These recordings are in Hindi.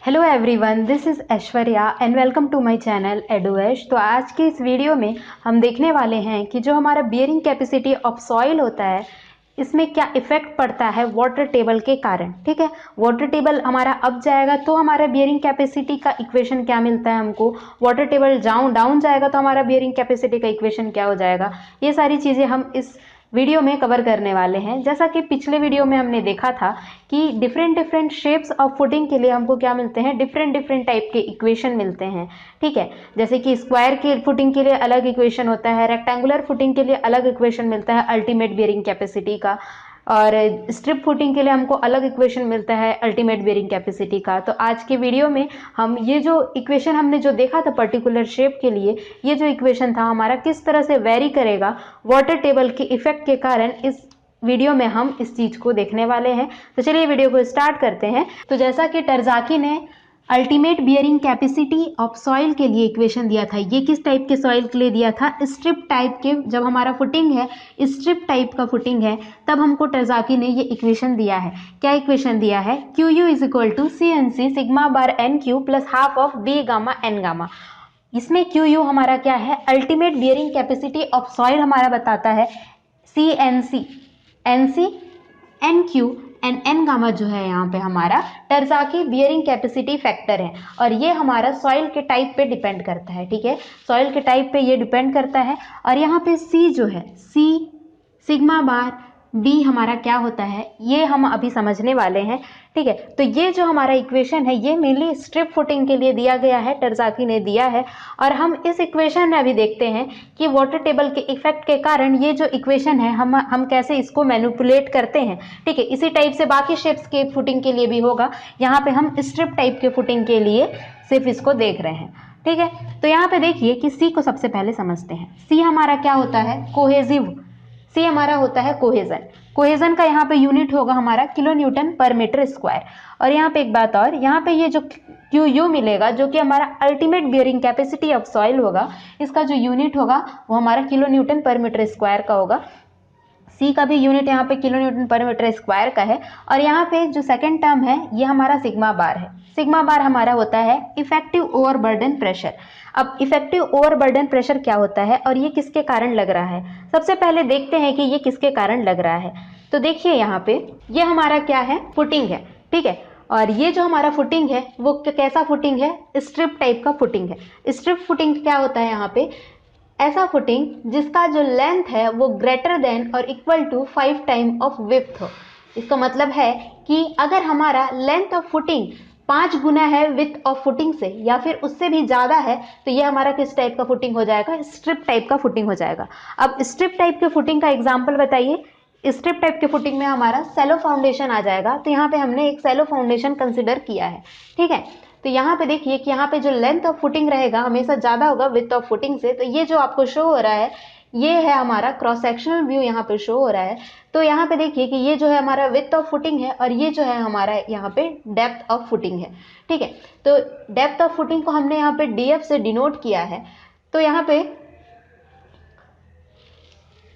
Hello everyone, this is Aishwarya and welcome to my channel एडुएश। तो आज के इस वीडियो में हम देखने वाले हैं कि जो हमारा बियरिंग कैपेसिटी ऑफ सॉइल होता है इसमें क्या इफेक्ट पड़ता है वाटर टेबल के कारण। ठीक है, वाटर टेबल हमारा अप जाएगा तो हमारा बियरिंग कैपेसिटी का इक्वेशन क्या मिलता है हमको, वाटर टेबल डाउन जाएगा तो हमारा बियरिंग कैपेसिटी का इक्वेशन क्या हो जाएगा। ये सारी चीज़ें हम इस वीडियो में कवर करने वाले हैं। जैसा कि पिछले वीडियो में हमने देखा था कि डिफरेंट शेप्स ऑफ फुटिंग के लिए हमको क्या मिलते हैं, डिफरेंट टाइप के इक्वेशन मिलते हैं। ठीक है, जैसे कि स्क्वायर के फुटिंग के लिए अलग इक्वेशन होता है, रेक्टेंगुलर फुटिंग के लिए अलग इक्वेशन मिलता है अल्टीमेट बियरिंग कैपेसिटी का, और स्ट्रिप फुटिंग के लिए हमको अलग इक्वेशन मिलता है अल्टीमेट बियरिंग कैपेसिटी का। तो आज के वीडियो में हम ये जो इक्वेशन हमने जो देखा था पर्टिकुलर शेप के लिए, ये जो इक्वेशन था हमारा किस तरह से वेरी करेगा वाटर टेबल के इफेक्ट के कारण, इस वीडियो में हम इस चीज़ को देखने वाले हैं। तो चलिए वीडियो को स्टार्ट करते हैं। तो जैसा कि टरज़ाकी ने ultimate bearing capacity of soil के लिए इक्वेशन दिया था, ये किस टाइप के सॉइल के लिए दिया था, स्ट्रिप टाइप के। जब हमारा फुटिंग है स्ट्रिप टाइप का फुटिंग है तब हमको टरज़ाकी ने ये इक्वेशन दिया है। क्या इक्वेशन दिया है, Q U is equal to C N C sigma bar N Q plus half of B gamma N gamma. इसमें क्यू यू हमारा क्या है, ultimate bearing capacity of soil हमारा बताता है C N C N Q and N gamma जो है यहाँ पे हमारा टरज़ाकी बियरिंग कैपेसिटी फैक्टर है, और ये हमारा सॉइल के टाइप पे डिपेंड करता है। ठीक है, सॉइल के टाइप पे ये डिपेंड करता है। और यहाँ पे सी जो है, सी सिग्मा बार बी हमारा क्या होता है ये हम अभी समझने वाले हैं। ठीक है, तो ये जो हमारा इक्वेशन है ये मेनली स्ट्रिप फुटिंग के लिए दिया गया है, टरज़ाकी ने दिया है। और हम इस इक्वेशन में अभी देखते हैं कि वाटर टेबल के इफेक्ट के कारण ये जो इक्वेशन है हम कैसे इसको मैनिपुलेट करते हैं। ठीक है, इसी टाइप से बाकी शेप्स के फुटिंग के लिए भी होगा। यहाँ पे हम स्ट्रिप टाइप के फुटिंग के लिए सिर्फ इसको देख रहे हैं। ठीक है, तो यहाँ पे देखिए कि सी को सबसे पहले समझते हैं। सी हमारा क्या होता है, कोहेजिव। सी हमारा होता है कोहेजन। कोहेजन का यहाँ पे यूनिट होगा हमारा किलो न्यूटन पर मीटर स्क्वायर। और यहाँ पे एक बात और, यहाँ पे ये जो क्यू यू मिलेगा जो कि हमारा ultimate bearing capacity of soil होगा, इसका जो यूनिट होगा वो हमारा किलो न्यूटन पर मीटर स्क्वायर का होगा। सी का भी यूनिट यहाँ पे किलो न्यूटन पर मीटर स्क्वायर का है। और यहाँ पे जो सेकेंड टर्म है ये हमारा सिग्मा बार है। सिग्मा बार हमारा होता है इफेक्टिव ओवरबर्डन प्रेशर। अब इफेक्टिव ओवरबर्डन प्रेशर क्या होता है और ये किसके कारण लग रहा है, सबसे पहले देखते हैं कि ये किसके कारण लग रहा है। तो देखिए यहाँ पे ये हमारा क्या है, फुटिंग है। ठीक है, और ये जो हमारा फुटिंग है वो कैसा फुटिंग है, स्ट्रिप टाइप का फुटिंग है। स्ट्रिप फुटिंग क्या होता है, यहाँ पे ऐसा फुटिंग जिसका जो लेंथ है वो ग्रेटर देन और equal to 5 time of width हो। इसका मतलब है कि अगर हमारा लेंथ ऑफ फुटिंग 5 गुना है विड्थ ऑफ फुटिंग से या फिर उससे भी ज़्यादा है तो ये हमारा किस टाइप का फुटिंग हो जाएगा, स्ट्रिप टाइप का फुटिंग हो जाएगा। अब स्ट्रिप टाइप के फुटिंग का एग्जाम्पल बताइए। स्ट्रिप टाइप के फुटिंग में हमारा सेलो फाउंडेशन आ जाएगा। तो यहाँ पे हमने एक सेलो फाउंडेशन कंसिडर किया है। ठीक है, तो यहाँ पे देखिए कि यहाँ पे जो लेंथ ऑफ फुटिंग रहेगा हमेशा ज़्यादा होगा विड्थ ऑफ फुटिंग से। तो ये जो आपको शो हो रहा है ये है हमारा क्रॉस सेक्शनल व्यू यहाँ पे शो हो रहा है। तो यहाँ पे देखिए कि ये जो है हमारा विड्थ ऑफ फुटिंग है और ये जो है हमारा यहाँ पे डेप्थ ऑफ फुटिंग है। ठीक है, तो डेप्थ ऑफ फुटिंग को हमने यहाँ पे डीएफ से डिनोट किया है। तो यहाँ पे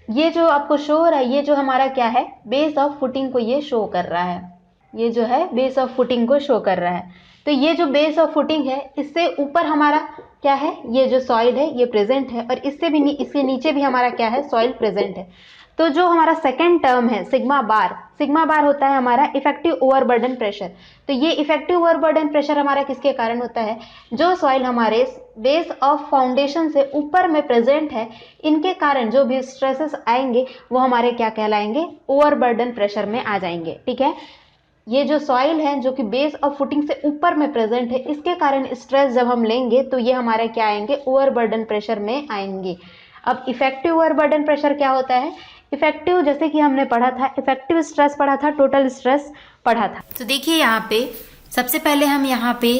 ये जो आपको शो हो रहा है ये जो हमारा क्या है, बेस ऑफ फुटिंग को ये शो कर रहा है। ये जो है बेस ऑफ फुटिंग को शो कर रहा है। तो ये जो बेस ऑफ फुटिंग है इससे ऊपर हमारा क्या है, ये जो सॉइल है ये प्रेजेंट है, और इससे भी इसके नीचे भी हमारा क्या है, सॉइल प्रेजेंट है। तो जो हमारा सेकेंड टर्म है सिग्मा बार होता है हमारा इफेक्टिव ओवरबर्डन प्रेशर। तो ये इफेक्टिव ओवरबर्डन प्रेशर हमारा किसके कारण होता है, जो सॉइल हमारे बेस ऑफ फाउंडेशन से ऊपर में प्रेजेंट है इनके कारण जो भी स्ट्रेसेस आएंगे वो हमारे क्या कहलाएंगे, ओवरबर्डन प्रेशर में आ जाएंगे। ठीक है, ये जो सॉइल है जो कि बेस ऑफ फुटिंग से ऊपर में प्रेजेंट है इसके कारण स्ट्रेस जब हम लेंगे तो ये हमारे क्या आएंगे, ओवरबर्डन प्रेशर में आएंगे। अब इफेक्टिव ओवरबर्डन प्रेशर क्या होता है, इफेक्टिव जैसे कि हमने पढ़ा था, इफेक्टिव स्ट्रेस पढ़ा था, टोटल स्ट्रेस पढ़ा था। तो देखिए यहाँ पे सबसे पहले हम यहाँ पे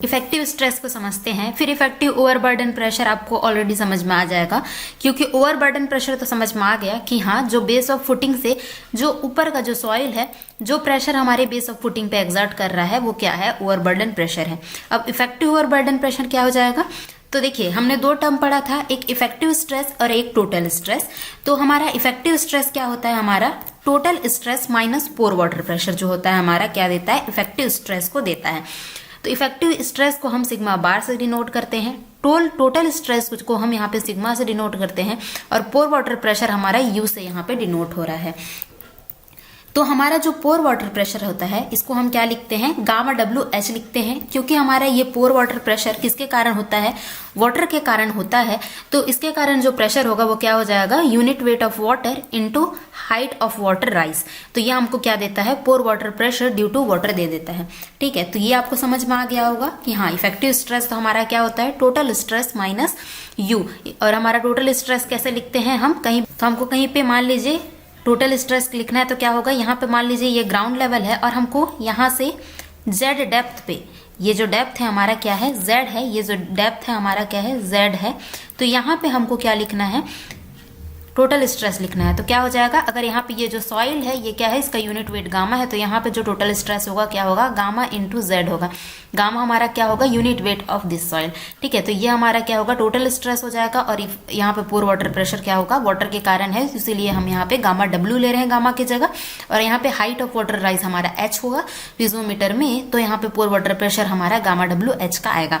इफेक्टिव स्ट्रेस को समझते हैं, फिर इफेक्टिव ओवरबर्डन प्रेशर आपको ऑलरेडी समझ में आ जाएगा, क्योंकि ओवरबर्डन प्रेशर तो समझ में आ गया कि हाँ जो बेस ऑफ फुटिंग से जो ऊपर का जो सॉइल है जो प्रेशर हमारे बेस ऑफ फुटिंग पे एग्जर्ट कर रहा है वो क्या है, ओवरबर्डन प्रेशर है। अब इफेक्टिव ओवरबर्डन प्रेशर क्या हो जाएगा, तो देखिए हमने दो टर्म पढ़ा था, एक इफेक्टिव स्ट्रेस और एक टोटल स्ट्रेस। तो हमारा इफेक्टिव स्ट्रेस क्या होता है, हमारा टोटल स्ट्रेस माइनस पोर वाटर प्रेशर जो होता है हमारा क्या देता है, इफेक्टिव स्ट्रेस को देता है। तो इफेक्टिव स्ट्रेस को हम सिग्मा बार से डिनोट करते हैं, टोटल स्ट्रेस को हम यहाँ पे सिग्मा से डिनोट करते हैं, और पोर वाटर प्रेशर हमारा यू से यहाँ पे डिनोट हो रहा है। तो हमारा जो पोर वाटर प्रेशर होता है इसको हम क्या लिखते हैं, गामा डब्ल्यू एच लिखते हैं, क्योंकि हमारा ये पोर वाटर प्रेशर किसके कारण होता है, वाटर के कारण होता है। तो इसके कारण जो प्रेशर होगा वो क्या हो जाएगा, unit weight of water into height of water rise. तो ये हमको क्या देता है, pore water pressure due to water दे देता है। ठीक है, तो ये आपको समझ में आ गया होगा कि हाँ, इफेक्टिव स्ट्रेस तो हमारा क्या होता है, टोटल स्ट्रेस माइनस यू। और हमारा टोटल स्ट्रेस कैसे लिखते हैं हम, कहीं तो हमको कहीं पे मान लीजिए टोटल स्ट्रेस लिखना है तो क्या होगा, यहाँ पे मान लीजिए ये ग्राउंड लेवल है और हमको यहाँ से जेड डेप्थ पे, ये जो डेप्थ है हमारा क्या है, जेड है, ये जो डेप्थ है हमारा क्या है, जेड है। तो यहाँ पे हमको क्या लिखना है, टोटल स्ट्रेस लिखना है। तो क्या हो जाएगा, अगर यहाँ पे ये जो सॉइल है ये क्या है, इसका यूनिट वेट गामा है, तो यहाँ पे जो टोटल स्ट्रेस होगा क्या होगा, गामा इंटू जेड होगा। गामा हमारा क्या होगा, unit weight of this soil. ठीक है, तो ये हमारा क्या होगा, टोटल स्ट्रेस हो जाएगा। और यहाँ पे पोर वाटर प्रेशर क्या होगा, वाटर के कारण है, इसीलिए हम यहाँ पे गामा डब्ल्यू ले रहे हैं गामा की जगह। और यहाँ पे हाइट ऑफ वाटर राइज हमारा एच होगा पीजोमीटर में, तो यहाँ पे पोर वाटर प्रेशर हमारा गामा डब्ल्यू एच का आएगा।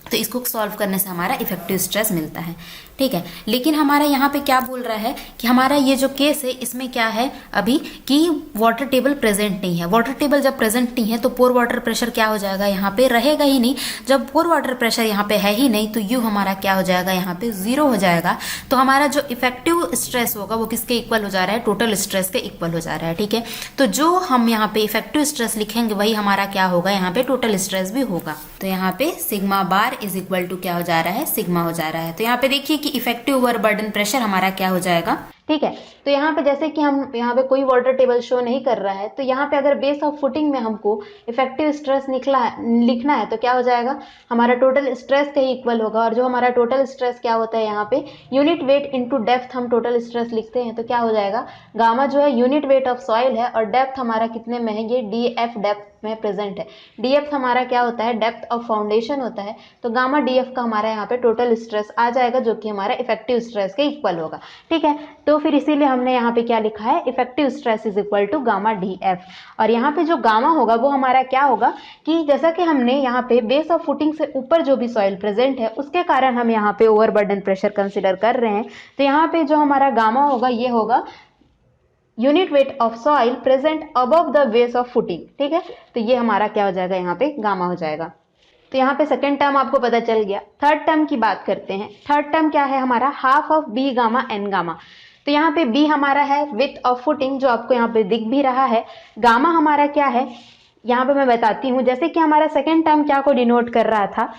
तो इसको सॉल्व करने से हमारा इफेक्टिव स्ट्रेस मिलता है। ठीक है, लेकिन हमारा यहाँ पे क्या बोल रहा है कि हमारा ये जो केस है इसमें क्या है अभी कि वाटर टेबल प्रेजेंट नहीं है। वाटर टेबल जब प्रेजेंट नहीं है तो पोर वाटर प्रेशर क्या हो जाएगा, यहाँ पे रहेगा ही नहीं। जब पोर वाटर प्रेशर यहाँ पे है ही नहीं तो यू हमारा क्या हो जाएगा, यहाँ पे 0 हो जाएगा। तो हमारा जो इफेक्टिव स्ट्रेस होगा वो किसके इक्वल हो जा रहा है, टोटल स्ट्रेस के इक्वल हो जा रहा है। ठीक है, तो जो हम यहाँ पे इफेक्टिव स्ट्रेस लिखेंगे वही हमारा क्या होगा, यहाँ पे टोटल स्ट्रेस भी होगा। तो यहाँ पे sigma bar is equal to क्या हो जा रहा है, सिग्मा हो जा रहा है। तो यहाँ पे देखिए कि इफेक्टिव ओवरबर्डन प्रेशर हमारा क्या हो जाएगा। ठीक है, तो यहाँ पे जैसे कि हम यहाँ पे कोई वाटर टेबल शो नहीं कर रहा है, तो यहाँ पे अगर बेस ऑफ फुटिंग में हमको इफेक्टिव स्ट्रेस लिखना है तो क्या हो जाएगा, हमारा टोटल स्ट्रेस के ही इक्वल होगा। और जो हमारा टोटल स्ट्रेस क्या होता है, यहाँ पे यूनिट वेट इनटू डेप्थ हम टोटल स्ट्रेस लिखते हैं, तो क्या हो जाएगा, गामा जो है यूनिट वेट ऑफ सॉइल है और डेप्थ हमारा कितने में है, ये DF डेप्थ में प्रेजेंट है। DF हमारा क्या होता है, डेप्थ ऑफ फाउंडेशन होता है। तो गामा DF का हमारा यहाँ पे टोटल स्ट्रेस आ जाएगा जो कि हमारा इफेक्टिव स्ट्रेस के इक्वल होगा। ठीक है, तो फिर इसीलिए हमने यहाँ पे क्या लिखा है, effective stress is equal to gamma DF। और यहाँ पे जो गामा होगा वो हमारा क्या होगा कि जैसा कि हमने यहाँ पे बेस ऑफ फुटिंग से ऊपर जो भी सॉइल प्रेजेंट है उसके कारण हम यहाँ पे ओवरबर्डन प्रेशर कंसिडर कर रहे हैं। तो यहाँ पे जो हमारा गामा होगा ये होगा unit weight of soil present above the base of footing. ठीक है, तो ये हमारा क्या हो जाएगा, यहाँ पे गामा हो जाएगा। तो यहाँ पे सेकेंड टर्म आपको पता चल गया। थर्ड टर्म की बात करते हैं। थर्ड टर्म क्या है हमारा, half of B gamma N gamma. तो यहाँ पे बी हमारा है विड्थ ऑफ फुटिंग जो आपको यहाँ पे दिख भी रहा है। गामा हमारा क्या है, यहाँ पे मैं बताती हूँ। जैसे कि हमारा सेकेंड टर्म क्या को डिनोट कर रहा था,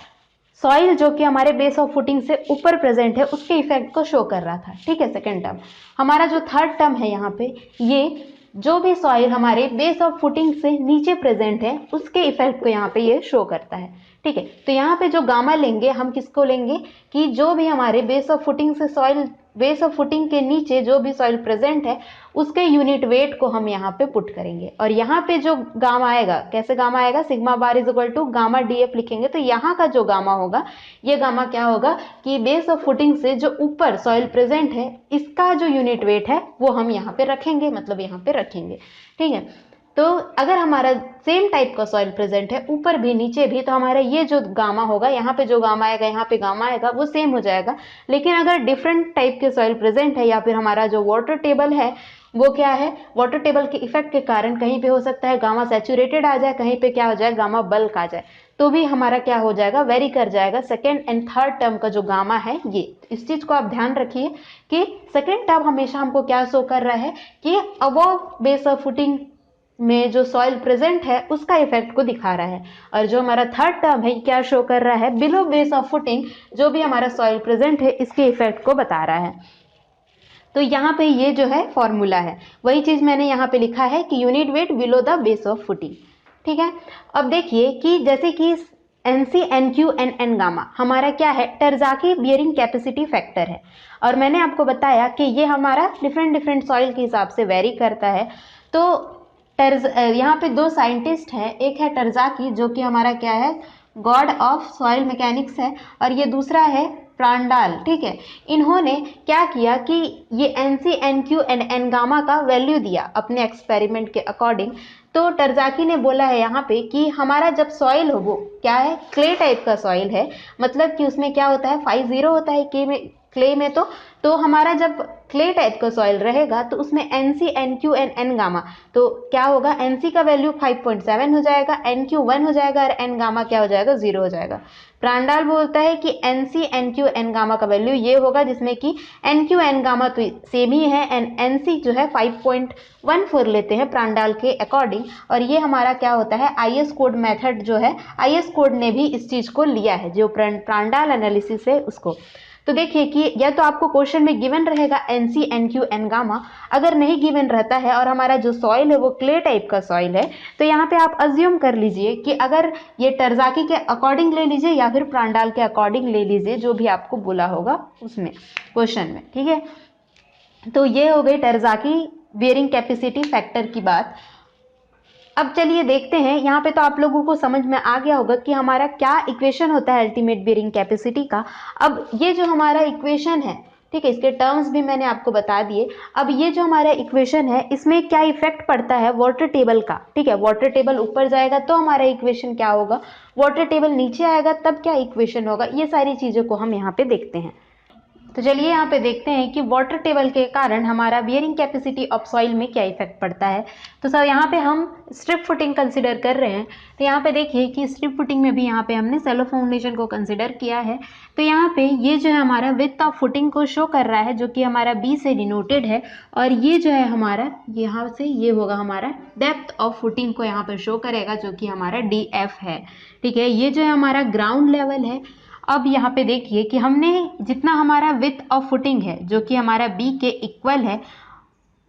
सॉइल जो कि हमारे बेस ऑफ फुटिंग से ऊपर प्रेजेंट है उसके इफेक्ट को शो कर रहा था। ठीक है, सेकेंड टर्म। हमारा जो थर्ड टर्म है यहाँ पे, ये जो भी सॉइल हमारे बेस ऑफ फुटिंग से नीचे प्रेजेंट है उसके इफेक्ट को यहाँ पे ये शो करता है। ठीक है, तो यहाँ पे जो गामा लेंगे हम किसको लेंगे कि जो भी हमारे बेस ऑफ फुटिंग से सॉइल, बेस ऑफ फुटिंग के नीचे जो भी सॉइल प्रेजेंट है उसके यूनिट वेट को हम यहाँ पे पुट करेंगे। और यहाँ पे जो गामा आएगा, कैसे गामा आएगा, sigma bar is equal to gamma DF लिखेंगे। तो यहाँ का जो गामा होगा, ये गामा क्या होगा कि बेस ऑफ फुटिंग से जो ऊपर सॉइल प्रेजेंट है इसका जो यूनिट वेट है वो हम यहाँ पे रखेंगे, मतलब यहाँ पे रखेंगे। ठीक है, तो अगर हमारा सेम टाइप का सॉइल प्रेजेंट है ऊपर भी नीचे भी, तो हमारा ये जो गामा होगा, यहाँ पे जो गामा आएगा यहाँ पे गामा आएगा, वो सेम हो जाएगा। लेकिन अगर डिफरेंट टाइप के सॉइल प्रेजेंट है या फिर हमारा जो वाटर टेबल है वो क्या है, वाटर टेबल के इफेक्ट के कारण कहीं पे हो सकता है गामा सैचुरेटेड आ जाए, कहीं पे क्या हो जाए, गामा बल्क आ जाए, तो भी हमारा क्या हो जाएगा, वेरी कर जाएगा। सेकेंड एंड थर्ड टर्म का जो गामा है ये, इस चीज को आप ध्यान रखिए कि सेकेंड टर्म हमेशा हमको क्या शो कर रहा है कि अबव बेस ऑफ फुटिंग में जो सॉइल प्रेजेंट है उसका इफेक्ट को दिखा रहा है। और जो हमारा थर्ड टर्म है क्या शो कर रहा है, बिलो बेस ऑफ फुटिंग जो भी हमारा सॉइल प्रेजेंट है इसके इफेक्ट को बता रहा है। तो यहाँ पे ये जो है फॉर्मूला है, वही चीज मैंने यहाँ पे लिखा है कि unit weight below the base of footing. ठीक है, अब देखिए कि जैसे कि NC NQ NN गामा हमारा क्या है, टरज़ाकी बियरिंग कैपेसिटी फैक्टर है। और मैंने आपको बताया कि ये हमारा डिफरेंट सॉइल के हिसाब से वेरी करता है। तो यहाँ पे दो साइंटिस्ट हैं, एक है टरज़ाकी जो कि हमारा क्या है, गॉड ऑफ सॉइल मैकेनिक्स है, और ये दूसरा है प्रांडाल। ठीक है, इन्होंने क्या किया कि ये NC NQ NN गामा का वैल्यू दिया अपने एक्सपेरिमेंट के अकॉर्डिंग। तो टरज़ाकी ने बोला है यहाँ पे कि हमारा जब सॉइल हो वो क्या है, क्ले टाइप का सॉइल है, मतलब कि उसमें क्या होता है 5 होता है क्ले में। तो हमारा जब क्ले टाइप का सॉइल रहेगा तो उसमें NC NQ and N gamma, तो क्या होगा NC का वैल्यू 5.7 हो जाएगा, NQ 1 हो जाएगा और N गामा क्या हो जाएगा 0 हो जाएगा। प्रांडाल बोलता है कि NC NQ N गामा का वैल्यू ये होगा, जिसमें कि NQ N गामा तो सेम ही है एंड NC जो है 5.14 लेते हैं प्रांडाल के अकॉर्डिंग। और ये हमारा क्या होता है IS कोड मेथड जो है, IS कोड ने भी इस चीज़ को लिया है जो प्रांडाल एनालिसिस है उसको। तो देखिए कि या तो आपको क्वेश्चन में गिवन रहेगा NC NQ N गामा, अगर नहीं गिवन रहता है और हमारा जो सॉइल है वो क्ले टाइप का सॉइल है, तो यहाँ पे आप अज्यूम कर लीजिए कि अगर ये टरज़ाकी के अकॉर्डिंग ले लीजिए या फिर प्रांडाल के अकॉर्डिंग ले लीजिए, जो भी आपको बोला होगा उसमें क्वेश्चन में, ठीक है। तो ये हो गई टरज़ाकी बियरिंग कैपेसिटी फैक्टर की बात। अब चलिए देखते हैं, यहाँ पे तो आप लोगों को समझ में आ गया होगा कि हमारा क्या इक्वेशन होता है अल्टीमेट बियरिंग कैपेसिटी का। अब ये जो हमारा इक्वेशन है, ठीक है, इसके टर्म्स भी मैंने आपको बता दिए। अब ये जो हमारा इक्वेशन है इसमें क्या इफेक्ट पड़ता है वाटर टेबल का, ठीक है। वाटर टेबल ऊपर जाएगा तो हमारा इक्वेशन क्या होगा, वाटर टेबल नीचे आएगा तब क्या इक्वेशन होगा, ये सारी चीज़ों को हम यहाँ पे देखते हैं। तो चलिए यहाँ पे देखते हैं कि वाटर टेबल के कारण हमारा बियरिंग कैपेसिटी ऑफ सॉइल में क्या इफेक्ट पड़ता है। तो सर यहाँ पे हम स्ट्रिप फुटिंग कंसिडर कर रहे हैं, तो यहाँ पे देखिए कि स्ट्रिप फुटिंग में भी यहाँ पे हमने सेलो फाउंडेशन को कंसिडर किया है। तो यहाँ पे ये जो है हमारा विड्थ ऑफ फुटिंग को शो कर रहा है, जो कि हमारा B से डिनोटेड है, और ये जो है हमारा यहाँ से ये होगा हमारा डेप्थ ऑफ फुटिंग को यहाँ पर शो करेगा, जो कि हमारा DF है, ठीक है। ये जो है हमारा ग्राउंड लेवल है। अब यहाँ पे देखिए कि हमने जितना हमारा विड्थ ऑफ फुटिंग है जो कि हमारा B के इक्वल है,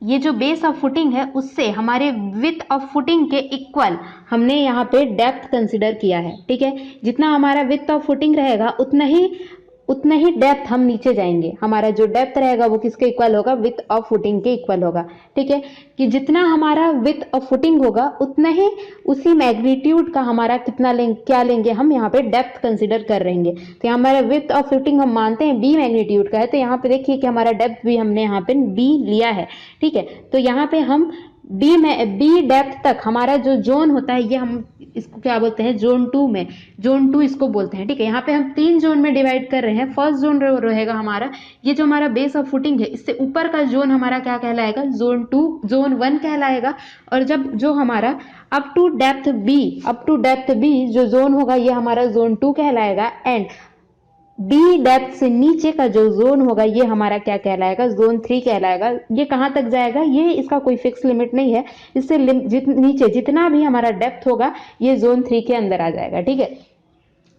ये जो बेस ऑफ फुटिंग है उससे हमारे विड्थ ऑफ फुटिंग के इक्वल हमने यहाँ पे डेप्थ कंसिडर किया है, ठीक है। जितना हमारा विड्थ ऑफ फुटिंग रहेगा उतना ही डेप्थ हम नीचे जाएंगे। हमारा जो डेप्थ रहेगा वो किसके इक्वल होगा, विड्थ ऑफ फुटिंग के इक्वल होगा, ठीक है। कि जितना हमारा विड्थ ऑफ फुटिंग होगा उतना ही उसी मैग्नीट्यूड का हमारा क्या लेंगे हम यहाँ पे डेप्थ कंसिडर कर रहेंगे। तो हमारा विड्थ ऑफ फुटिंग हम मानते हैं B मैग्नीट्यूड का है, तो यहाँ पे देखिए कि हमारा डेप्थ भी हमने यहाँ पे B लिया है, ठीक है। तो यहाँ पे हम B डेप्थ तक हमारा जो जोन होता है, ये हम इसको क्या बोलते हैं, जोन 2 में, जोन 2 इसको बोलते हैं, ठीक है। यहाँ पे हम 3 जोन में डिवाइड कर रहे हैं। फर्स्ट जोन रहेगा हमारा ये जो हमारा बेस ऑफ फुटिंग है, इससे ऊपर का जोन हमारा क्या कहलाएगा, जोन 2, जोन 1 कहलाएगा। और जब जो हमारा अप टू डेप्थ B जो जोन होगा ये हमारा जोन 2 कहलाएगा, एंड B डेप्थ से नीचे का जो जोन होगा ये हमारा क्या कहलाएगा, जोन 3 कहलाएगा। ये कहाँ तक जाएगा, ये इसका कोई फिक्स लिमिट नहीं है, इससे नीचे जितना भी हमारा डेप्थ होगा ये जोन 3 के अंदर आ जाएगा, ठीक है।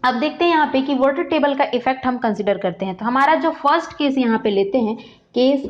अब देखते हैं यहाँ पे कि वाटर टेबल का इफेक्ट हम कंसिडर करते हैं। तो हमारा जो फर्स्ट केस यहाँ पे लेते हैं, केस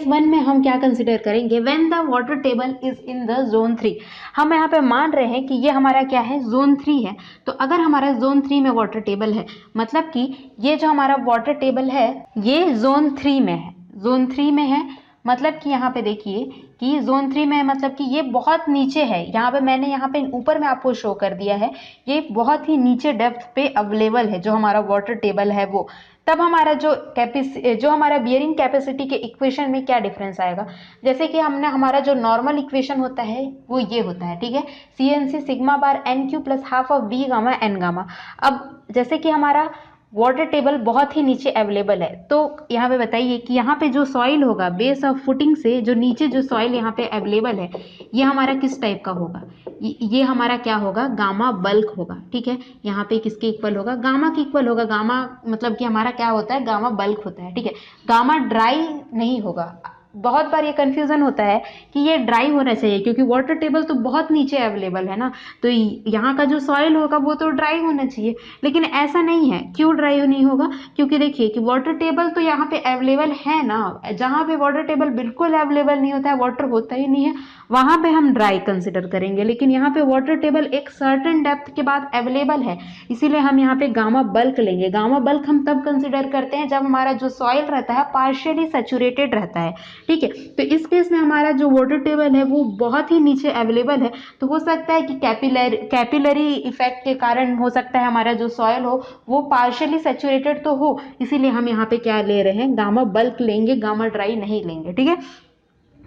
1 में हम क्या कंसिडर करेंगे, when the water table is in the zone 3। हम यहाँ पे मान रहे हैं कि ये हमारा क्या है, जोन 3 है। तो अगर हमारा जोन 3 में वाटर टेबल है, मतलब कि ये जो हमारा वाटर टेबल है ये जोन 3 में है, जोन 3 में है, मतलब कि यहाँ पे देखिए कि जोन 3 में मतलब कि ये बहुत नीचे है। यहाँ पे मैंने यहाँ पे ऊपर में आपको शो कर दिया है, ये बहुत ही नीचे डेप्थ पे अवेलेबल है जो हमारा वाटर टेबल है वो। तब हमारा जो हमारा बियरिंग कैपेसिटी के इक्वेशन में क्या डिफरेंस आएगा, जैसे कि हमने हमारा जो नॉर्मल इक्वेशन होता है वो ये होता है, ठीक है, CNC sigma bar NQ plus half of B gamma N gamma. अब जैसे कि हमारा वाटर टेबल बहुत ही नीचे अवेलेबल है, तो यहाँ पे बताइए कि यहाँ पे जो सॉइल होगा बेस ऑफ फुटिंग से जो नीचे जो सॉइल यहाँ पे अवेलेबल है ये हमारा किस टाइप का होगा, ये हमारा क्या होगा, गामा बल्क होगा, ठीक है। यहाँ पे किसके इक्वल होगा, गामा के इक्वल होगा। गामा मतलब कि हमारा क्या होता है, गामा बल्क होता है, ठीक है। गामा ड्राई नहीं होगा। बहुत बार ये कंफ्यूजन होता है कि ये ड्राई होना चाहिए क्योंकि वाटर टेबल तो बहुत नीचे अवेलेबल है ना, तो यहाँ का जो सॉइल होगा वो तो ड्राई होना चाहिए, लेकिन ऐसा नहीं है। क्यों ड्राई नहीं होगा, क्योंकि देखिए कि वाटर टेबल तो यहाँ पे अवेलेबल है ना, जहाँ पे वाटर टेबल बिल्कुल अवेलेबल नहीं होता है, वाटर होता ही नहीं है, वहाँ पे हम ड्राई कंसिडर करेंगे। लेकिन यहाँ पे वाटर टेबल एक सर्टेन डेप्थ के बाद अवेलेबल है, इसीलिए हम यहाँ पे गामा बल्क लेंगे। गामा बल्क हम तब कंसिडर करते हैं जब हमारा जो सॉइल रहता है पार्शियली सैचुरेटेड रहता है, ठीक है। तो इस केस में हमारा जो वाटर टेबल है वो बहुत ही नीचे अवेलेबल है, तो हो सकता है कि कैपिलरी इफेक्ट के कारण हो सकता है हमारा जो सॉइल हो वो पार्शियली सैचुरेटेड तो हो, इसीलिए हम यहाँ पे क्या ले रहे हैं, गामा बल्क लेंगे, गामा ड्राई नहीं लेंगे, ठीक है।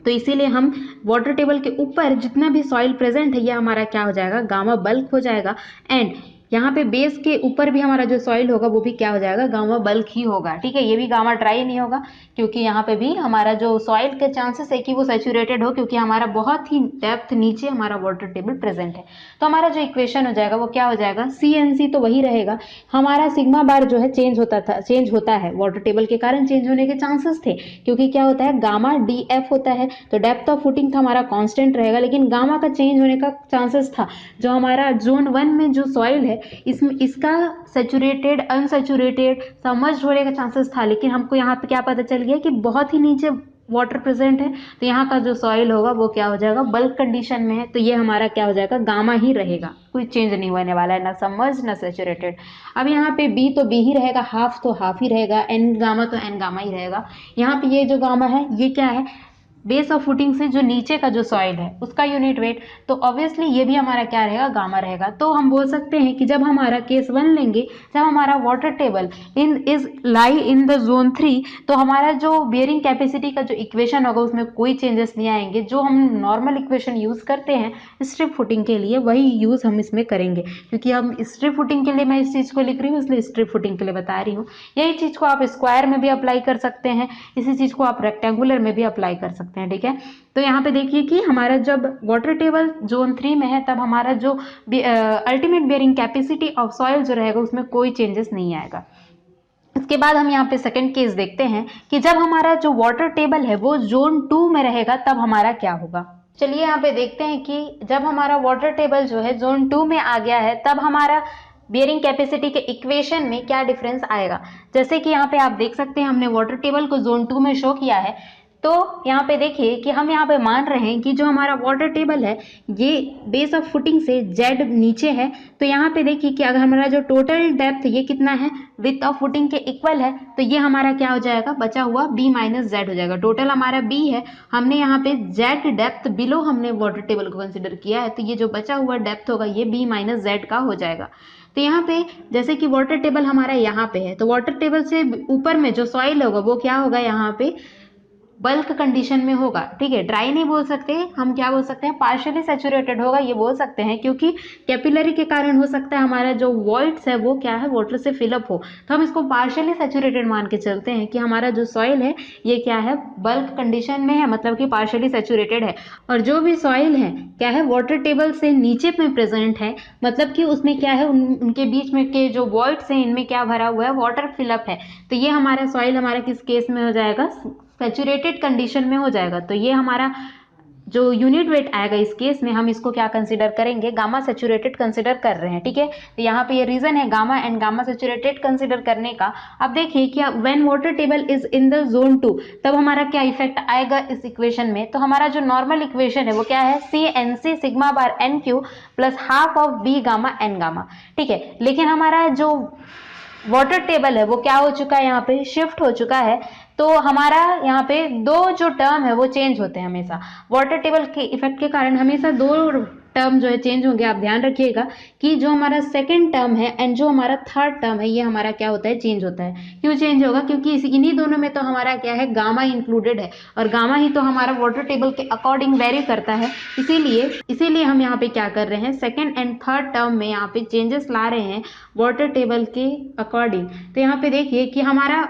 तो इसीलिए हम वाटर टेबल के ऊपर जितना भी सॉइल प्रेजेंट है ये हमारा क्या हो जाएगा, गामा बल्क हो जाएगा। एंड यहाँ पे बेस के ऊपर भी हमारा जो सॉइल होगा वो भी क्या हो जाएगा, गामा बल्क ही होगा। ठीक है, ये भी गामा ड्राई नहीं होगा, क्योंकि यहाँ पे भी हमारा जो सॉइल के चांसेस है कि वो सैचुरेटेड हो, क्योंकि हमारा बहुत ही डेप्थ नीचे हमारा वाटर टेबल प्रेजेंट है। तो हमारा जो इक्वेशन हो जाएगा वो क्या हो जाएगा, CNC तो वही रहेगा। हमारा सिग्मा बार जो है चेंज होता है वाटर टेबल के कारण चेंज होने के चांसेस थे, क्योंकि क्या होता है, गामा DF होता है। तो डेप्थ ऑफ फुटिंग था हमारा कांस्टेंट रहेगा, लेकिन गामा का चेंज होने का चांसेस था। जो हमारा जोन 1 में जो सॉइल है इसमें इसका सैचुरेटेड अनसैचुरेटेड समर्ज्ड होने का चांसेस था, लेकिन हमको यहाँ पे क्या पता चल गया कि बहुत ही नीचे वाटर प्रेजेंट है, तो यहाँ का जो सॉइल होगा वो क्या हो जाएगा, बल्क कंडीशन में है। तो ये हमारा क्या हो जाएगा, गामा ही रहेगा, कोई चेंज नहीं होने वाला है, ना सबमर्ज ना सैचुरेटेड। अब यहाँ पे बी तो बी ही रहेगा, हाफ तो हाफ ही रहेगा, एन गामा तो एन गामा ही रहेगा। यहाँ पे ये जो गामा है ये क्या है, बेस ऑफ फुटिंग से जो नीचे का जो सॉइल है उसका यूनिट वेट, तो ऑब्वियसली ये भी हमारा क्या रहेगा, गामा रहेगा। तो हम बोल सकते हैं कि जब हमारा केस 1 लेंगे, जब हमारा water table lie in the zone 3, तो हमारा जो बियरिंग कैपेसिटी का जो इक्वेशन होगा उसमें कोई चेंजेस नहीं आएंगे। जो हम नॉर्मल इक्वेशन यूज करते हैं स्ट्रिप फुटिंग के लिए वही यूज हम इसमें करेंगे, क्योंकि हम स्ट्रिप फुटिंग के लिए मैं इस चीज को लिख रही हूँ, इसलिए स्ट्रिप फुटिंग के लिए बता रही हूँ। यही चीज को आप स्क्वायर में भी अप्लाई कर सकते हैं, इसी चीज को आप रेक्टेंगुलर में भी अप्लाई कर सकते हैं। ठीक है, तो यहाँ पे देखिए कि हमारा जब वाटर टेबल जोन 3 में है तब हमारा जो ultimate bearing capacity of soil जो रहेगा उसमें कोई चेंजेस नहीं आएगा। इसके बाद हम यहाँ पे सेकंड केस देखते हैं कि जब हमारा जो वाटर टेबल है वो जोन 2 में रहेगा तब हमारा क्या होगा। चलिए यहाँ पे देखते हैं कि जब हमारा वाटर टेबल जो है जोन 2 में आ गया है तब हमारा बियरिंग कैपेसिटी के इक्वेशन में क्या डिफरेंस आएगा। जैसे कि यहाँ पे आप देख सकते हैं हमने वाटर टेबल को जोन 2 में शो किया है, तो यहाँ पे देखिए कि हम यहाँ पे मान रहे हैं कि जो हमारा वाटर टेबल है ये बेस ऑफ फुटिंग से जेड नीचे है। तो यहाँ पे देखिए कि अगर हमारा जो टोटल डेप्थ ये कितना है, विड्थ ऑफ फुटिंग के इक्वल है, तो ये हमारा क्या हो जाएगा, बचा हुआ b माइनस जेड हो जाएगा। टोटल हमारा b है, हमने यहाँ पे जेड डेप्थ बिलो हमने वाटर टेबल को कंसिडर किया है, तो ये जो बचा हुआ डेप्थ होगा ये b माइनस जेड का हो जाएगा। तो यहाँ पे जैसे कि वाटर टेबल हमारा यहाँ पे है, तो वाटर टेबल से ऊपर में जो सॉइल होगा वो क्या होगा, यहाँ पे बल्क कंडीशन में होगा। ठीक है, ड्राई नहीं बोल सकते, हम क्या बोल सकते हैं, पार्शियली सैचुरेटेड होगा ये बोल सकते हैं, क्योंकि कैपिलरी के कारण हो सकता है हमारा जो वॉइड्स है वो क्या है, वाटर से फिलअप हो। तो हम इसको पार्शियली सैचुरेटेड मान के चलते हैं कि हमारा जो सॉइल है ये क्या है, बल्क कंडीशन में है, मतलब कि पार्शियली सैचुरेटेड है। और जो भी सॉइल है क्या है, वाटर टेबल से नीचे में प्रेजेंट है, मतलब कि उसमें क्या है, उनके बीच में के जो वॉइड्स हैं इनमें क्या भरा हुआ है, वाटर फिलअप है। तो ये हमारा सॉइल हमारा किस केस में हो जाएगा, सैचुरेटेड कंडीशन में हो जाएगा। तो ये हमारा जो यूनिट वेट आएगा इस केस में हम इसको क्या कंसीडर करेंगे, गामा सैचुरेटेड कंसीडर कर रहे हैं। ठीक है, तो यहाँ पे ये रीजन है gamma and gamma saturated consider करने का। अब देखिए कि when water table is in the zone 2 तब हमारा क्या इफेक्ट आएगा इस इक्वेशन में। तो हमारा जो नॉर्मल इक्वेशन है वो क्या है, CNC sigma bar NQ plus half of B gamma N gamma. ठीक है, लेकिन हमारा जो वाटर टेबल है वो क्या हो चुका है, यहाँ पे शिफ्ट हो चुका है। तो हमारा यहाँ पे दो जो टर्म है वो चेंज होते हैं हमेशा, वाटर टेबल के इफेक्ट के कारण हमेशा दो टर्म जो है चेंज होंगे। आप ध्यान रखिएगा कि जो हमारा सेकंड टर्म है एंड जो हमारा थर्ड टर्म है ये हमारा क्या होता है, चेंज होता है। क्यों चेंज होगा, क्योंकि इन्हीं दोनों में तो हमारा क्या है, गामा इंक्लूडेड है, और गामा ही तो हमारा वाटर टेबल के अकॉर्डिंग वेरी करता है। इसीलिए हम यहाँ पे क्या कर रहे हैं, सेकेंड एंड थर्ड टर्म में यहाँ पे चेंजेस ला रहे हैं वाटर टेबल के अकॉर्डिंग। तो यहाँ पे देखिए कि हमारा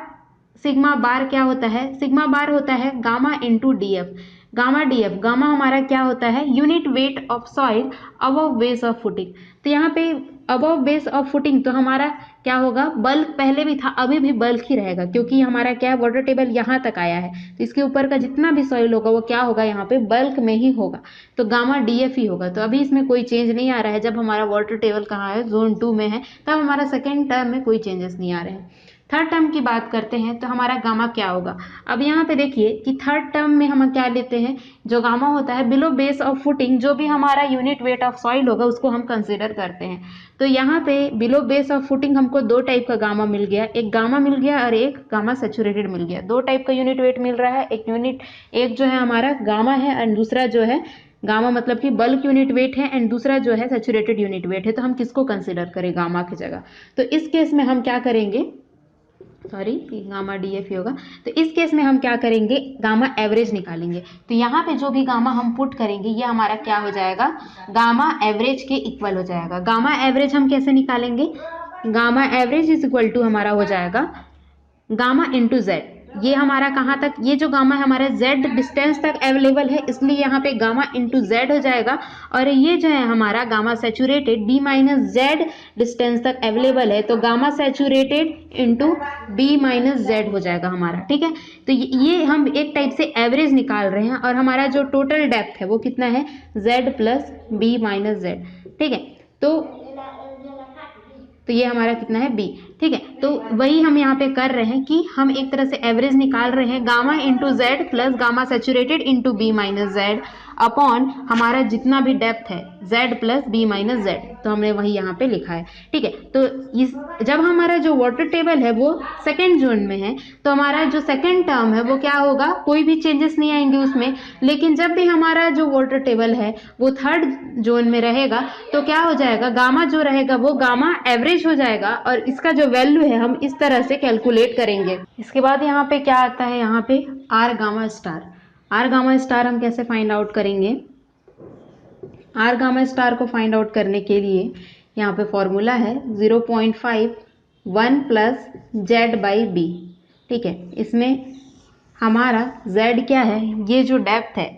सिग्मा बार क्या होता है, सिग्मा बार होता है gamma into DF। Gamma DF, gamma हमारा क्या होता है, unit weight of soil above base of footing. तो यहाँ पे अबव बेस ऑफ फुटिंग तो हमारा क्या होगा, बल्क पहले भी था अभी भी बल्क ही रहेगा, क्योंकि हमारा क्या है, वाटर टेबल यहाँ तक आया है, तो इसके ऊपर का जितना भी सॉइल होगा वो क्या होगा, यहाँ पे बल्क में ही होगा, तो गामा DF ही होगा। तो अभी इसमें कोई चेंज नहीं आ रहा है। जब हमारा वाटर टेबल कहाँ है, जोन 2 में है, तब हमारा सेकेंड टर्म में कोई चेंजेस नहीं आ रहे हैं। थर्ड टर्म की बात करते हैं तो हमारा गामा क्या होगा। अब यहाँ पे देखिए कि थर्ड टर्म में हम क्या लेते हैं, जो गामा होता है बिलो बेस ऑफ फुटिंग, जो भी हमारा यूनिट वेट ऑफ सॉइल होगा उसको हम कंसीडर करते हैं। तो यहाँ पे बिलो बेस ऑफ फुटिंग हमको दो टाइप का गामा मिल गया, एक गामा मिल गया और एक गामा सैचुरेटेड मिल गया। दो टाइप का यूनिट वेट मिल रहा है, एक जो है हमारा गामा है एंड दूसरा जो है गामा मतलब कि बल्क यूनिट वेट है एंड दूसरा जो है सैचुरेटेड यूनिट वेट है। तो हम किसको कंसीडर करें गामा की जगह, तो इस केस में हम क्या करेंगे, सॉरी गामा DF ही होगा। तो इस केस में हम क्या करेंगे, गामा एवरेज निकालेंगे। तो यहाँ पे जो भी गामा हम पुट करेंगे ये हमारा क्या हो जाएगा, गामा एवरेज के इक्वल हो जाएगा। गामा एवरेज हम कैसे निकालेंगे, gamma average is equal to हमारा हो जाएगा गामा इंटू जेड। ये हमारा कहाँ तक, ये जो गामा है हमारा जेड डिस्टेंस तक अवेलेबल है, इसलिए यहाँ पे गामा इंटू जेड हो जाएगा। और ये जो है हमारा gamma saturated B minus Z distance तक अवेलेबल है, तो gamma saturated into B minus Z हो जाएगा हमारा। ठीक है, तो ये हम एक टाइप से एवरेज निकाल रहे हैं। और हमारा जो टोटल डेप्थ है वो कितना है, Z plus B minus Z. ठीक है, तो ये हमारा कितना है B। ठीक है, तो वही हम यहाँ पे कर रहे हैं कि हम एक तरह से एवरेज निकाल रहे हैं, gamma into Z plus gamma saturated into B minus Z upon हमारा जितना भी डेप्थ है Z plus B minus Z. तो हमने वही यहाँ पे लिखा है। ठीक है, तो इस जब हमारा जो वाटर टेबल है वो सेकेंड जोन में है, तो हमारा जो सेकेंड टर्म है वो क्या होगा, कोई भी चेंजेस नहीं आएंगे उसमें। लेकिन जब भी हमारा जो वाटर टेबल है वो थर्ड जोन में रहेगा, तो क्या हो जाएगा, गामा जो रहेगा वो गामा एवरेज हो जाएगा। और इसका जो वैल्यू है हम इस तरह से कैलकुलेट करेंगे। इसके बाद यहाँ पे क्या आता है, यहाँ पे R gamma star. R gamma star हम कैसे फाइंड आउट करेंगे, आर गामा स्टार को फाइंड आउट करने के लिए यहाँ पे फॉर्मूला है 0.5 1 प्लस जेड बाई बी। ठीक है, इसमें हमारा Z क्या है, ये जो डेप्थ है,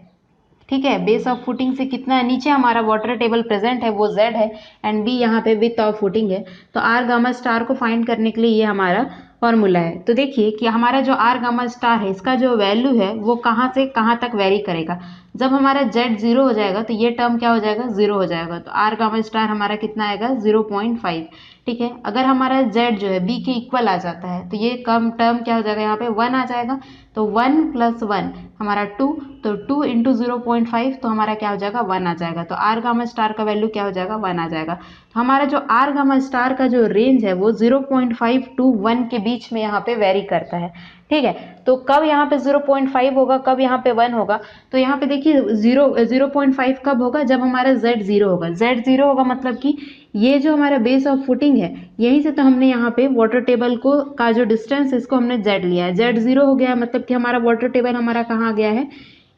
ठीक है, बेस ऑफ फुटिंग से कितना है नीचे हमारा वाटर टेबल प्रेजेंट है वो Z है, एंड B यहाँ पे विथ ऑफ फुटिंग है। तो आर गामा स्टार को फाइंड करने के लिए ये हमारा फॉर्मूला है। तो देखिए कि हमारा जो आर गामा स्टार है इसका जो वैल्यू है वो कहाँ से कहाँ तक वेरी करेगा। जब हमारा Z 0 हो जाएगा तो ये टर्म क्या हो जाएगा, 0 हो जाएगा। तो आर गामा स्टार हमारा कितना आएगा, 0.5। ठीक है, अगर हमारा Z जो है B के इक्वल आ जाता है तो ये कम टर्म क्या हो जाएगा, यहाँ पे 1 आ जाएगा। तो 1 प्लस 1 हमारा 2, तो 2 इंटू 0.5 तो हमारा क्या हो जाएगा, 1 आ जाएगा। तो आर गामा स्टार का वैल्यू क्या हो जाएगा, 1 आ जाएगा। तो हमारा जो आर गामा स्टार का जो रेंज है वो 0.5 टू 1 के बीच में यहाँ पे वेरी करता है। ठीक है, तो कब यहाँ पे 0.5 होगा, कब यहाँ पे 1 होगा। तो यहाँ पे देखिए 0.5 कब होगा, जब हमारा Z 0 होगा। Z 0 होगा मतलब कि ये जो हमारा बेस ऑफ फुटिंग है यहीं से तो हमने यहाँ पे वाटर टेबल को का जो डिस्टेंस है इसको हमने Z लिया है। Z 0 हो गया मतलब कि हमारा वाटर टेबल हमारा कहाँ आ गया है,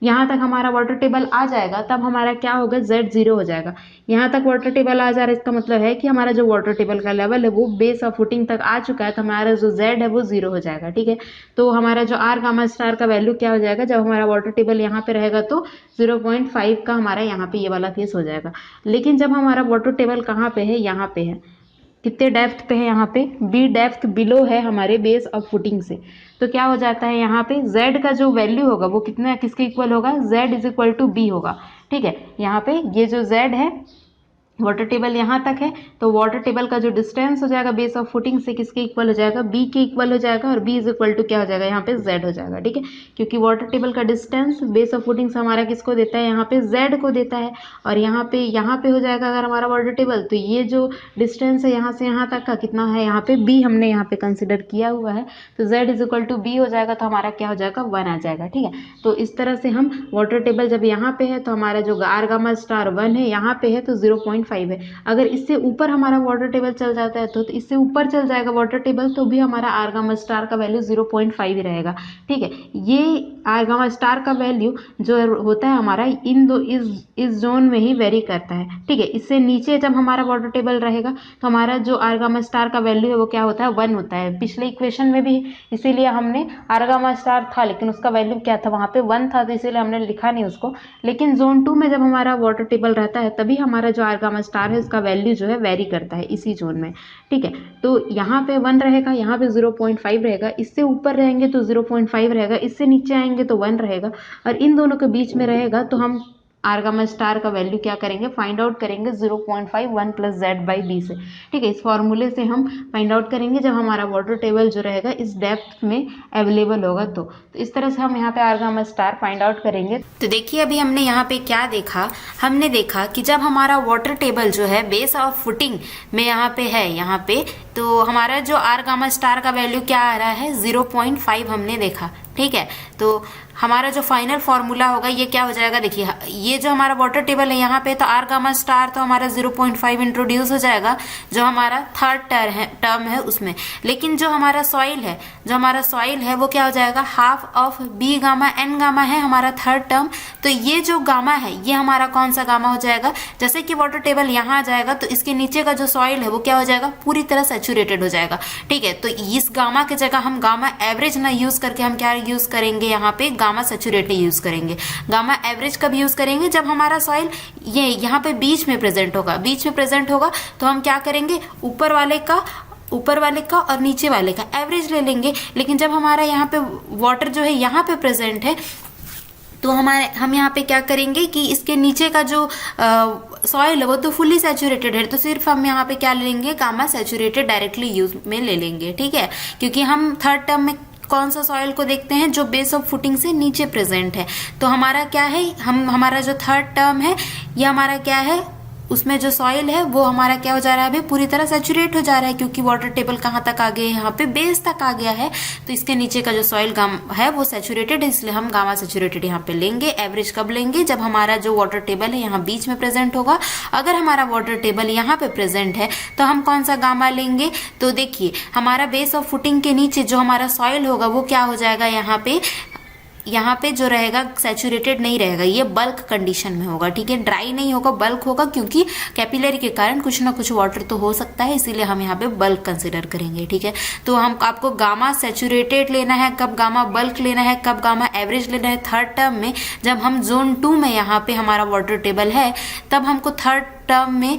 यहाँ तक हमारा वाटर टेबल आ जाएगा, तब हमारा क्या होगा, Z 0 हो जाएगा। यहाँ तक वाटर टेबल आ जा रहा है, इसका मतलब है कि हमारा जो वाटर टेबल का लेवल है वो बेस ऑफ फुटिंग तक आ चुका है, तो हमारा जो Z है वो 0 हो जाएगा। ठीक है, तो हमारा जो आर गामा स्टार का वैल्यू क्या हो जाएगा, जब हमारा वाटर टेबल यहाँ पे रहेगा तो 0.5 का हमारा यहाँ पे ये वाला केस हो जाएगा। लेकिन जब हमारा वाटर टेबल कहाँ पे है, यहाँ पे है, कितने डेप्थ पे है, यहाँ पे B डेप्थ बिलो है हमारे बेस ऑफ फुटिंग से। तो क्या हो जाता है, यहाँ पे Z का जो वैल्यू होगा वो कितना किसके इक्वल होगा, Z is equal to B होगा। ठीक है, यहाँ पे ये जो Z है वाटर टेबल यहाँ तक है, तो वाटर टेबल का जो डिस्टेंस हो जाएगा बेस ऑफ फुटिंग से किसके इक्वल हो जाएगा, B के इक्वल हो जाएगा। और B इज इक्वल टू क्या हो जाएगा, यहाँ पे Z हो जाएगा। ठीक है, क्योंकि वाटर टेबल का डिस्टेंस बेस ऑफ फुटिंग से हमारा किसको देता है, यहाँ पे Z को देता है। और यहाँ पे हो जाएगा अगर हमारा वाटर टेबल, तो ये जो डिस्टेंस है यहाँ से यहाँ तक का कितना है, यहाँ पे B हमने यहाँ पे कंसिडर किया हुआ है, तो Z is equal to B हो जाएगा। तो हमारा क्या हो जाएगा, 1 आ जाएगा। ठीक है, तो इस तरह से हम वाटर टेबल जब यहाँ पे है तो हमारा जो आर गामा स्टार 1 है, यहाँ पे है तो 0.5 है। अगर इससे ऊपर हमारा वाटर टेबल चल जाता है तो इससे ऊपर चल जाएगा वाटर टेबल, तो भी हमारा आर गामा स्टार का वैल्यू 0.5 ही रहेगा। ठीक है, ये आर गामा स्टार का वैल्यू जो होता है हमारा इस जोन में ही वेरी करता है। ठीक है, इससे नीचे जब हमारा वाटर टेबल रहेगा तो हमारा जो आर गामा स्टार का वैल्यू है वो क्या होता है, 1 होता है। पिछले इक्वेशन में भी इसीलिए हमने आर गामा स्टार था लेकिन उसका वैल्यू क्या था, वहाँ पे 1 था, तो इसीलिए हमने लिखा नहीं उसको। लेकिन जोन 2 में जब हमारा वाटर टेबल रहता है तभी हमारा जो आर गामा स्टार है उसका वैल्यू जो है वेरी करता है इसी जोन में। ठीक है, तो यहाँ पे 1 रहेगा, यहाँ पे 0.5 रहेगा, इससे ऊपर रहेंगे तो 0.5 रहेगा, इससे नीचे आएंगे तो 1 रहेगा, और इन दोनों के बीच में रहेगा। तो हम आर गामा स्टार का वैल्यू क्या करेंगे, फाइंड आउट करेंगे 0.5 1 प्लस Z बाई B से। ठीक है, इस फॉर्मूले से हम फाइंड आउट करेंगे जब हमारा वाटर टेबल जो रहेगा इस डेप्थ में अवेलेबल होगा। तो इस तरह से हम यहाँ पे R gamma star find out करेंगे। तो देखिए अभी हमने यहाँ पे क्या देखा, हमने देखा कि जब हमारा वाटर टेबल जो है बेस ऑफ फुटिंग में यहाँ पे है, यहाँ पे तो हमारा जो आर गामा स्टार का वैल्यू क्या आ रहा है, 0.5 हमने देखा। ठीक है, तो हमारा जो फाइनल फॉर्मूला होगा ये क्या हो जाएगा, देखिए ये जो हमारा वाटर टेबल है यहाँ पे, तो आर गामा स्टार तो हमारा 0.5 इंट्रोड्यूस हो जाएगा जो हमारा थर्ड टर्म है उसमें। लेकिन जो हमारा सॉइल है वो क्या हो जाएगा, half of B gamma N gamma है हमारा थर्ड टर्म। तो ये जो गामा है ये हमारा कौन सा गामा हो जाएगा, जैसे कि वाटर टेबल यहाँ आ जाएगा तो इसके नीचे का जो सॉइल है वो क्या हो जाएगा, पूरी तरह सैचुरेटेड हो जाएगा। ठीक है, तो इस गामा की जगह हम गामा एवरेज ना यूज करके हम क्या यूज करेंगे, यहाँ पे गामा सैचुरेटेड यूज करेंगे। गामा एवरेज कब यूज करेंगे, जब हमारा सॉइल ये यहाँ पे बीच में प्रेजेंट होगा तो हम क्या करेंगे, ऊपर वाले का और नीचे वाले का एवरेज ले लेंगे। लेकिन जब हमारा यहाँ पे वाटर जो है यहाँ पे प्रेजेंट है तो हम यहाँ पे क्या करेंगे कि इसके नीचे का जो सॉइल है वो तो फुल्ली सैचुरेटेड है, तो सिर्फ हम यहाँ पे क्या ले लेंगे, गामा सैचुरेटेड डायरेक्टली यूज में ले लेंगे। ठीक है, क्योंकि हम थर्ड टर्म में कौन सा सॉइल को देखते हैं, जो बेस ऑफ फुटिंग से नीचे प्रेजेंट है। तो हमारा क्या है, हमारा जो थर्ड टर्म है ये हमारा क्या है, उसमें जो सॉइल है वो हमारा क्या हो जा रहा है, अभी पूरी तरह सैचुरेट हो जा रहा है, क्योंकि वाटर टेबल कहाँ तक आ गया है, यहाँ पे बेस तक आ गया है। तो इसके नीचे का जो सॉइल है वो सैचुरेटेड है, इसलिए हम गामा सैचुरेटेड यहाँ पे लेंगे। एवरेज कब लेंगे, जब हमारा जो वाटर टेबल है यहाँ बीच में प्रेजेंट होगा। अगर हमारा वाटर टेबल यहाँ पे प्रेजेंट है तो हम कौन सा गामा लेंगे, तो देखिए हमारा बेस ऑफ फुटिंग के नीचे जो हमारा सॉइल होगा वो क्या हो जाएगा, यहाँ पे जो रहेगा सैचुरेटेड नहीं रहेगा, ये बल्क कंडीशन में होगा। ठीक है, ड्राई नहीं होगा, बल्क होगा, क्योंकि कैपिलरी के कारण कुछ ना कुछ वाटर तो हो सकता है, इसीलिए हम यहाँ पे बल्क कंसिडर करेंगे। ठीक है, तो आपको गामा सैचुरेटेड लेना है कब, गामा बल्क लेना है कब, गामा एवरेज लेना है थर्ड टर्म में, जब हम जोन 2 में यहाँ पे हमारा वाटर टेबल है, तब हमको थर्ड टर्म में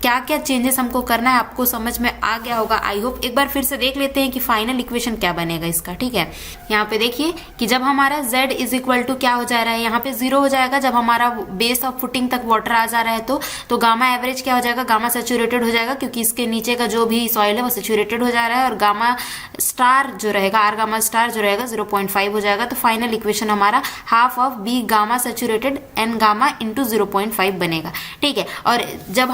क्या क्या चेंजेस हमको करना है आपको समझ में आ गया होगा। आई होप एक बार फिर से देख लेते हैं कि फाइनल इक्वेशन क्या बनेगा इसका। ठीक है, यहाँ पे देखिए कि जब हमारा z इज इक्वल टू क्या हो जा रहा है, यहाँ पे 0 हो जाएगा जब हमारा बेस ऑफ फुटिंग तक वाटर आ जा रहा है, तो गामा एवरेज क्या हो जाएगा, गामा सैचुरेटेड हो जाएगा, क्योंकि इसके नीचे का जो भी सॉइल है वो सैचुरेटेड हो जा रहा है। और गामा स्टार जो रहेगा, आर गामा स्टार जो रहेगा 0.5 हो जाएगा। तो फाइनल इक्वेशन हमारा half of B gamma saturated N gamma into 0.5 बनेगा। ठीक है, और जब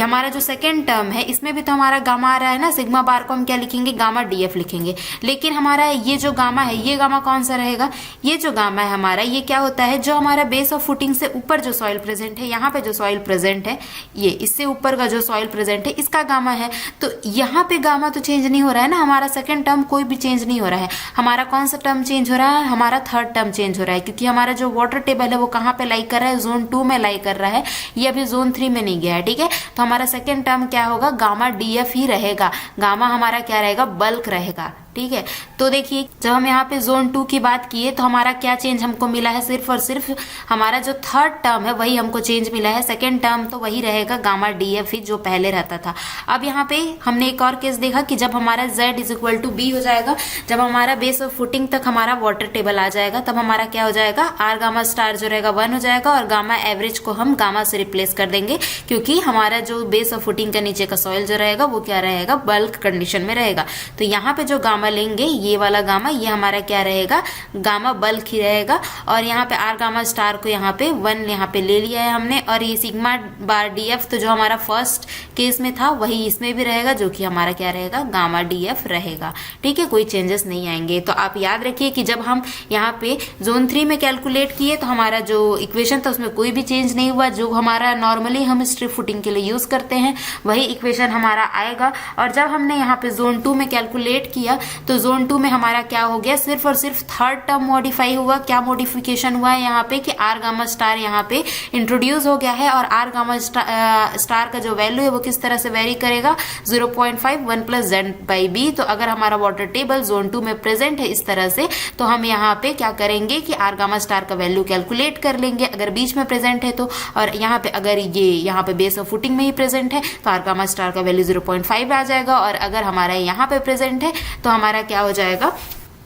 हमारा जो सेकेंड टर्म है इसमें भी तो हमारा गामा आ रहा है ना, सिग्मा बार को हम क्या लिखेंगे, गामा डीएफ लिखेंगे। लेकिन हमारा ये जो गामा है, ये गामा कौन सा रहेगा, ये जो गामा है हमारा, ये क्या होता है, जो हमारा बेस ऑफ फुटिंग से ऊपर जो सॉइल प्रेजेंट है, यहाँ पे जो सॉइल प्रेजेंट है, ये इससे ऊपर का जो सॉइल प्रेजेंट है इसका गामा है। तो यहाँ पे गामा तो चेंज नहीं हो रहा है ना, हमारा सेकेंड टर्म कोई भी चेंज नहीं हो रहा है। हमारा कौन सा टर्म चेंज हो रहा है, हमारा थर्ड टर्म चेंज हो रहा है, क्योंकि हमारा जो वाटर टेबल है वो कहाँ पे लाई कर रहा है, जोन 2 में लाई कर रहा है, ये अभी जोन 3 में नहीं गया है। ठीक है, तो हमारा सेकेंड टर्म क्या होगा, गामा डीएफ ही रहेगा, गामा हमारा क्या रहेगा, बल्क रहेगा। ठीक है, तो देखिए जब हम यहाँ पे जोन 2 की बात किए तो हमारा क्या चेंज हमको मिला है, सिर्फ और सिर्फ हमारा जो थर्ड टर्म है वही हमको चेंज मिला है, सेकेंड टर्म तो वही रहेगा गामा डीएफ ही जो पहले रहता था। अब यहाँ पे हमने एक और केस देखा कि जब हमारा z is equal to B हो जाएगा, जब हमारा बेस ऑफ फुटिंग तक हमारा वाटर टेबल आ जाएगा, तब हमारा क्या हो जाएगा, आर गामा स्टार जो रहेगा 1 हो जाएगा, और गामा एवरेज को हम गामा से रिप्लेस कर देंगे, क्योंकि हमारा जो बेस ऑफ फुटिंग का नीचे का सॉइल जो रहेगा वो क्या रहेगा, बल्क कंडीशन में रहेगा। तो यहाँ पे जो गामा लेंगे, ये वाला गामा, ये हमारा क्या रहेगा, गामा बल्क ही रहेगा। और यहाँ पे आर गामा स्टार को यहाँ पे 1 यहाँ पे ले लिया है हमने, और ये सिग्मा बार डीएफ तो जो हमारा फर्स्ट केस में था वही इसमें भी रहेगा, जो कि हमारा क्या रहेगा, गामा डीएफ रहेगा। ठीक है, कोई चेंजेस नहीं आएंगे। तो आप याद रखिए कि जब हम यहाँ पे जोन 3 में कैलकुलेट किए तो हमारा जो इक्वेशन था उसमें कोई भी चेंज नहीं हुआ, जो हमारा नॉर्मली हम स्ट्रिप फुटिंग के लिए यूज करते हैं वही इक्वेशन हमारा आएगा। और जब हमने यहाँ पे जोन 2 में कैलकुलेट किया तो जोन 2 में हमारा क्या हो गया, सिर्फ और सिर्फ थर्ड टर्म मॉडिफाई हुआ। क्या मॉडिफिकेशन हुआ है यहाँ पे कि आर गामा स्टार यहाँ पे इंट्रोड्यूस हो गया है, और आर गामा स्टार का जो वैल्यू है वो किस तरह से वेरी करेगा, 0.5 1 + z/b। तो अगर हमारा वाटर टेबल जोन 2 में प्रेजेंट है इस तरह से, तो हम यहाँ पे क्या करेंगे कि आर गामा स्टार का वैल्यू कैलकुलेट कर लेंगे, अगर बीच में प्रेजेंट है तो। और यहाँ पे अगर ये यहाँ पे बेस ऑफ फुटिंग में ही प्रेजेंट है तो आर गामा स्टार का वैल्यू 0.5 आ जाएगा। और अगर हमारा यहाँ पे प्रेजेंट है तो हमारा क्या हो जाएगा,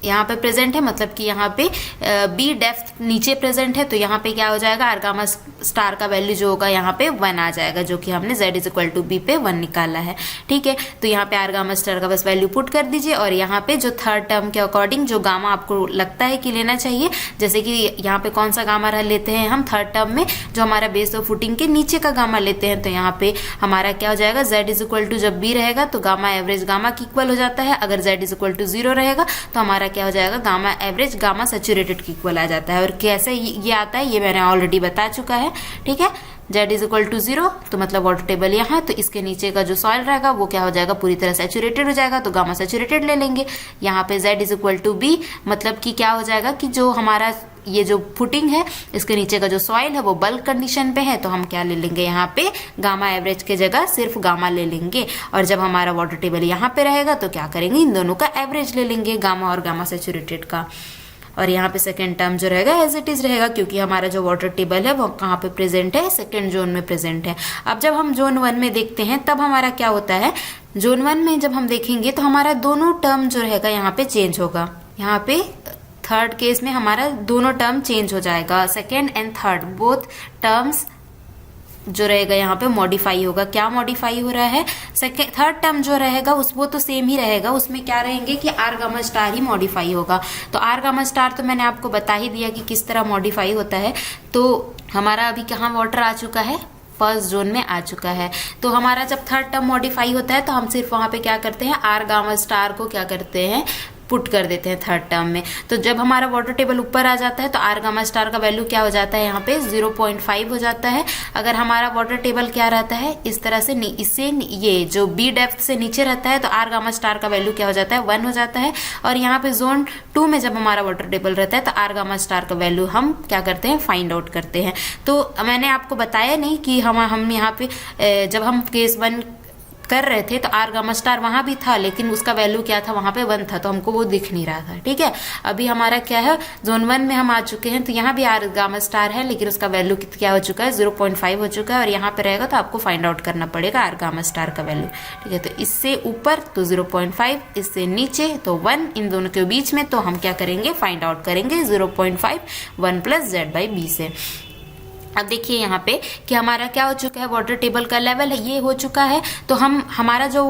यहाँ पे प्रेजेंट है मतलब कि यहाँ पे बी डेप्थ नीचे प्रेजेंट है, तो यहाँ पे क्या हो जाएगा, आर गामा स्टार का वैल्यू जो होगा यहाँ पे 1 आ जाएगा, जो कि हमने z is equal to B पे 1 निकाला है। ठीक है, तो यहाँ पे आर गामा स्टार का बस वैल्यू पुट कर दीजिए, और यहाँ पे जो थर्ड टर्म के अकॉर्डिंग जो गामा आपको लगता है कि लेना चाहिए, जैसे कि यहाँ पे कौन सा गामा लेते हैं हम थर्ड टर्म में, जो हमारा बेस ऑफ फुटिंग के नीचे का गामा लेते हैं, तो यहाँ पे हमारा क्या हो जाएगा, z इज इक्वल टू जब b रहेगा तो गामा एवरेज गामा की इक्वल हो जाता है, अगर z इज इक्वल टू 0 रहेगा तो हमारा क्या हो जाएगा, गामा एवरेज गामा सैचुरेटेड के इक्वल आ जाता है। और कैसे ये आता है ये मैंने ऑलरेडी बता चुका है, ठीक है। Z इज इक्वल टू 0 तो मतलब वाटर टेबल यहाँ, तो इसके नीचे का जो सॉइल रहेगा वो क्या हो जाएगा, पूरी तरह सैचुरेटेड हो जाएगा, तो गामा सैचुरेटेड ले लेंगे। यहाँ पे Z is equal to B, मतलब कि क्या हो जाएगा कि जो हमारा ये जो फुटिंग है इसके नीचे का जो सॉइल है वो बल्क कंडीशन पे है, तो हम क्या ले लेंगे यहाँ पे गामा एवरेज के जगह सिर्फ गामा ले लेंगे। और जब हमारा वाटर टेबल यहाँ पे रहेगा तो क्या करेंगे, इन दोनों का एवरेज ले लेंगे, गामा और गामा सैचुरेटेड का। और यहाँ पे सेकेंड टर्म जो रहेगा एज इट इज रहेगा, क्योंकि हमारा जो वाटर टेबल है वो कहाँ पे प्रेजेंट है, सेकेंड जोन में प्रेजेंट है। अब जब हम जोन 1 में देखते हैं तब हमारा क्या होता है, जोन 1 में जब हम देखेंगे तो हमारा दोनों टर्म जो रहेगा यहाँ पे चेंज होगा। यहाँ पे थर्ड केस में हमारा दोनों टर्म चेंज हो जाएगा, second and third both terms जो रहेगा यहाँ पे मॉडिफाई होगा। क्या मॉडिफाई हो रहा है, सेकेंड थर्ड टर्म जो रहेगा वो तो सेम ही रहेगा, उसमें क्या रहेंगे कि आर गामा स्टार ही मॉडिफाई होगा। तो आर गामा स्टार तो मैंने आपको बता ही दिया कि किस तरह मॉडिफाई होता है। तो हमारा अभी कहाँ वाटर आ चुका है, फर्स्ट जोन में आ चुका है। तो हमारा जब थर्ड टर्म मॉडिफाई होता है तो हम सिर्फ वहां पे क्या करते हैं, आर गामा स्टार को क्या करते हैं, पुट कर देते हैं थर्ड टर्म में। तो जब हमारा वाटर टेबल ऊपर आ जाता है तो आर गामा स्टार का वैल्यू क्या हो जाता है, यहाँ पे 0.5 हो जाता है। अगर हमारा वाटर टेबल क्या रहता है, इस तरह से इससे ये जो बी डेप्थ से नीचे रहता है तो आर गामा स्टार का वैल्यू क्या हो जाता है, 1 हो जाता है। और यहाँ पे जोन 2 में जब हमारा वाटर टेबल रहता है तो आर गामा स्टार का वैल्यू हम क्या करते हैं, फाइंड आउट करते हैं। तो मैंने आपको बताया नहीं कि हम यहाँ पे जब हम केस 1 कर रहे थे तो आर गामा स्टार वहां भी था, लेकिन उसका वैल्यू क्या था, वहां पे 1 था, तो हमको वो दिख नहीं रहा था, ठीक है। अभी हमारा क्या है, जोन 1 में हम आ चुके हैं तो यहाँ भी आर गामा स्टार है, लेकिन उसका वैल्यू क्या हो चुका है, 0.5 हो चुका है। और यहाँ पे रहेगा तो आपको फाइंड आउट करना पड़ेगा आर गामा स्टार का वैल्यू, ठीक है। तो इससे ऊपर तो 0.5, इससे नीचे तो 1, इन दोनों के बीच में तो हम क्या करेंगे, फाइंड आउट करेंगे 0.5 1 + Z/B से। अब देखिए यहाँ पे कि हमारा क्या हो चुका है, वाटर टेबल का लेवल है ये हो चुका है। तो हमारा जो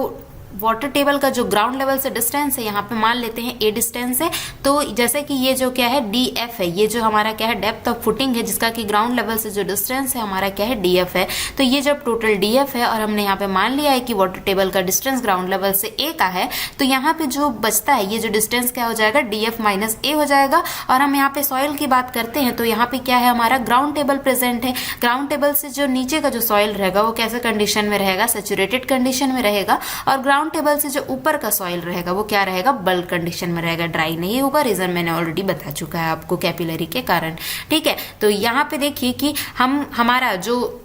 वाटर टेबल का जो ग्राउंड लेवल से डिस्टेंस है, यहाँ पे मान लेते हैं a डिस्टेंस है। तो जैसे कि ये जो क्या है df है, ये जो हमारा क्या है डेप्थ ऑफ फुटिंग है, जिसका कि ग्राउंड लेवल से जो डिस्टेंस है हमारा क्या है df है। तो ये जब टोटल df है और हमने यहाँ पे मान लिया है कि वाटर टेबल का डिस्टेंस ग्राउंड लेवल से a का है, तो यहाँ पे जो बचता है ये जो डिस्टेंस क्या हो जाएगा, df - a हो जाएगा। और हम यहाँ पे सॉइल की बात करते हैं तो यहाँ पे क्या है, हमारा ग्राउंड टेबल प्रेजेंट है। ग्राउंड टेबल से जो नीचे का जो सॉइल रहेगा वो कैसे कंडीशन में रहेगा, सैचुरेटेड कंडीशन में रहेगा। और ग्राउंड टेबल से जो ऊपर का सॉइल रहेगा वो क्या रहेगा, बल्क कंडीशन में रहेगा, ड्राई नहीं होगा। रीजन मैंने ऑलरेडी बता चुका है आपको, कैपिलरी के कारण, ठीक है। तो यहाँ पे देखिए कि हमारा जो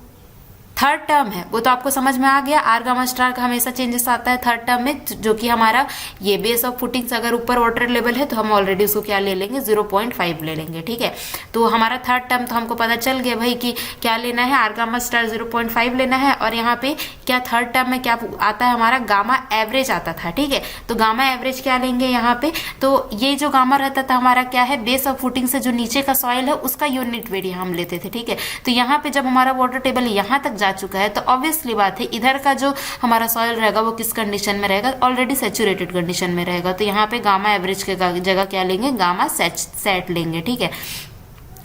थर्ड टर्म है वो तो आपको समझ में आ गया, आर गामा स्टार का हमेशा चेंजेस आता है थर्ड टर्म में, जो कि हमारा ये बेस ऑफ फुटिंग्स अगर ऊपर वाटर लेवल है तो हम ऑलरेडी उसको क्या ले लेंगे, 0.5 ले लेंगे, ठीक है। तो हमारा थर्ड टर्म तो हमको पता चल गया भाई कि क्या लेना है, आर गामा स्टार 0.5 लेना है। और यहाँ पे क्या थर्ड टर्म में क्या आता है, हमारा गामा एवरेज आता था, ठीक है। तो गामा एवरेज क्या लेंगे यहाँ पे, तो ये जो गामा रहता था हमारा क्या है, बेस ऑफ फुटिंग से जो नीचे का सॉइल है उसका यूनिट वेट हम लेते थे, ठीक है। तो यहाँ पे जब हमारा वाटर टेबल यहाँ तक जा चुका है तो ऑब्वियसली बात है इधर का जो हमारा सॉइल रहेगा वो किस कंडीशन में रहेगा, ऑलरेडी सैचुरेटेड कंडीशन में रहेगा। तो यहाँ पे गामा एवरेज के जगह क्या लेंगे, गामा सेट लेंगे, ठीक है।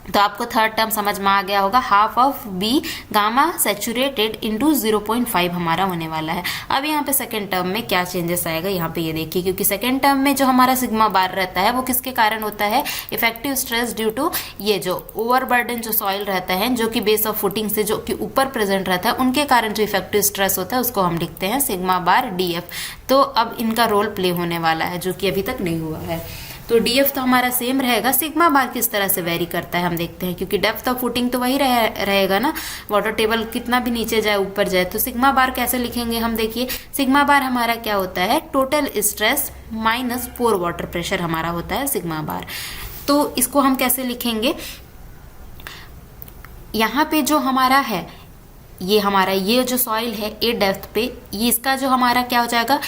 तो आपको थर्ड टर्म समझ में आ गया होगा, half of B gamma saturated into 0.5 हमारा होने वाला है। अब यहाँ पे सेकेंड टर्म में क्या चेंजेस आएगा, यहाँ पे ये देखिए, क्योंकि सेकेंड टर्म में जो हमारा सिग्मा बार रहता है वो किसके कारण होता है, इफेक्टिव स्ट्रेस ड्यू टू ये जो ओवरबर्डन जो सॉइल रहता है, जो कि बेस ऑफ फुटिंग से जो कि ऊपर प्रेजेंट रहता है, उनके कारण जो इफेक्टिव स्ट्रेस होता है उसको हम लिखते हैं सिग्मा बार df। तो अब इनका रोल प्ले होने वाला है जो कि अभी तक नहीं हुआ है। तो df तो हमारा सेम रहेगा, सिग्मा बार किस तरह से वेरी करता है हम देखते हैं, क्योंकि डेप्थ ऑफ फुटिंग तो वही रहेगा ना, वाटर टेबल कितना भी नीचे जाए ऊपर जाए। तो सिग्मा बार कैसे लिखेंगे हम देखिए, सिग्मा बार हमारा क्या होता है, टोटल स्ट्रेस माइनस पोर वाटर प्रेशर हमारा होता है सिग्मा बार। तो इसको हम कैसे लिखेंगे, यहाँ पे जो हमारा है ये जो सॉइल है ए डेप्थ पे, ये इसका जो हमारा क्या हो जाएगा,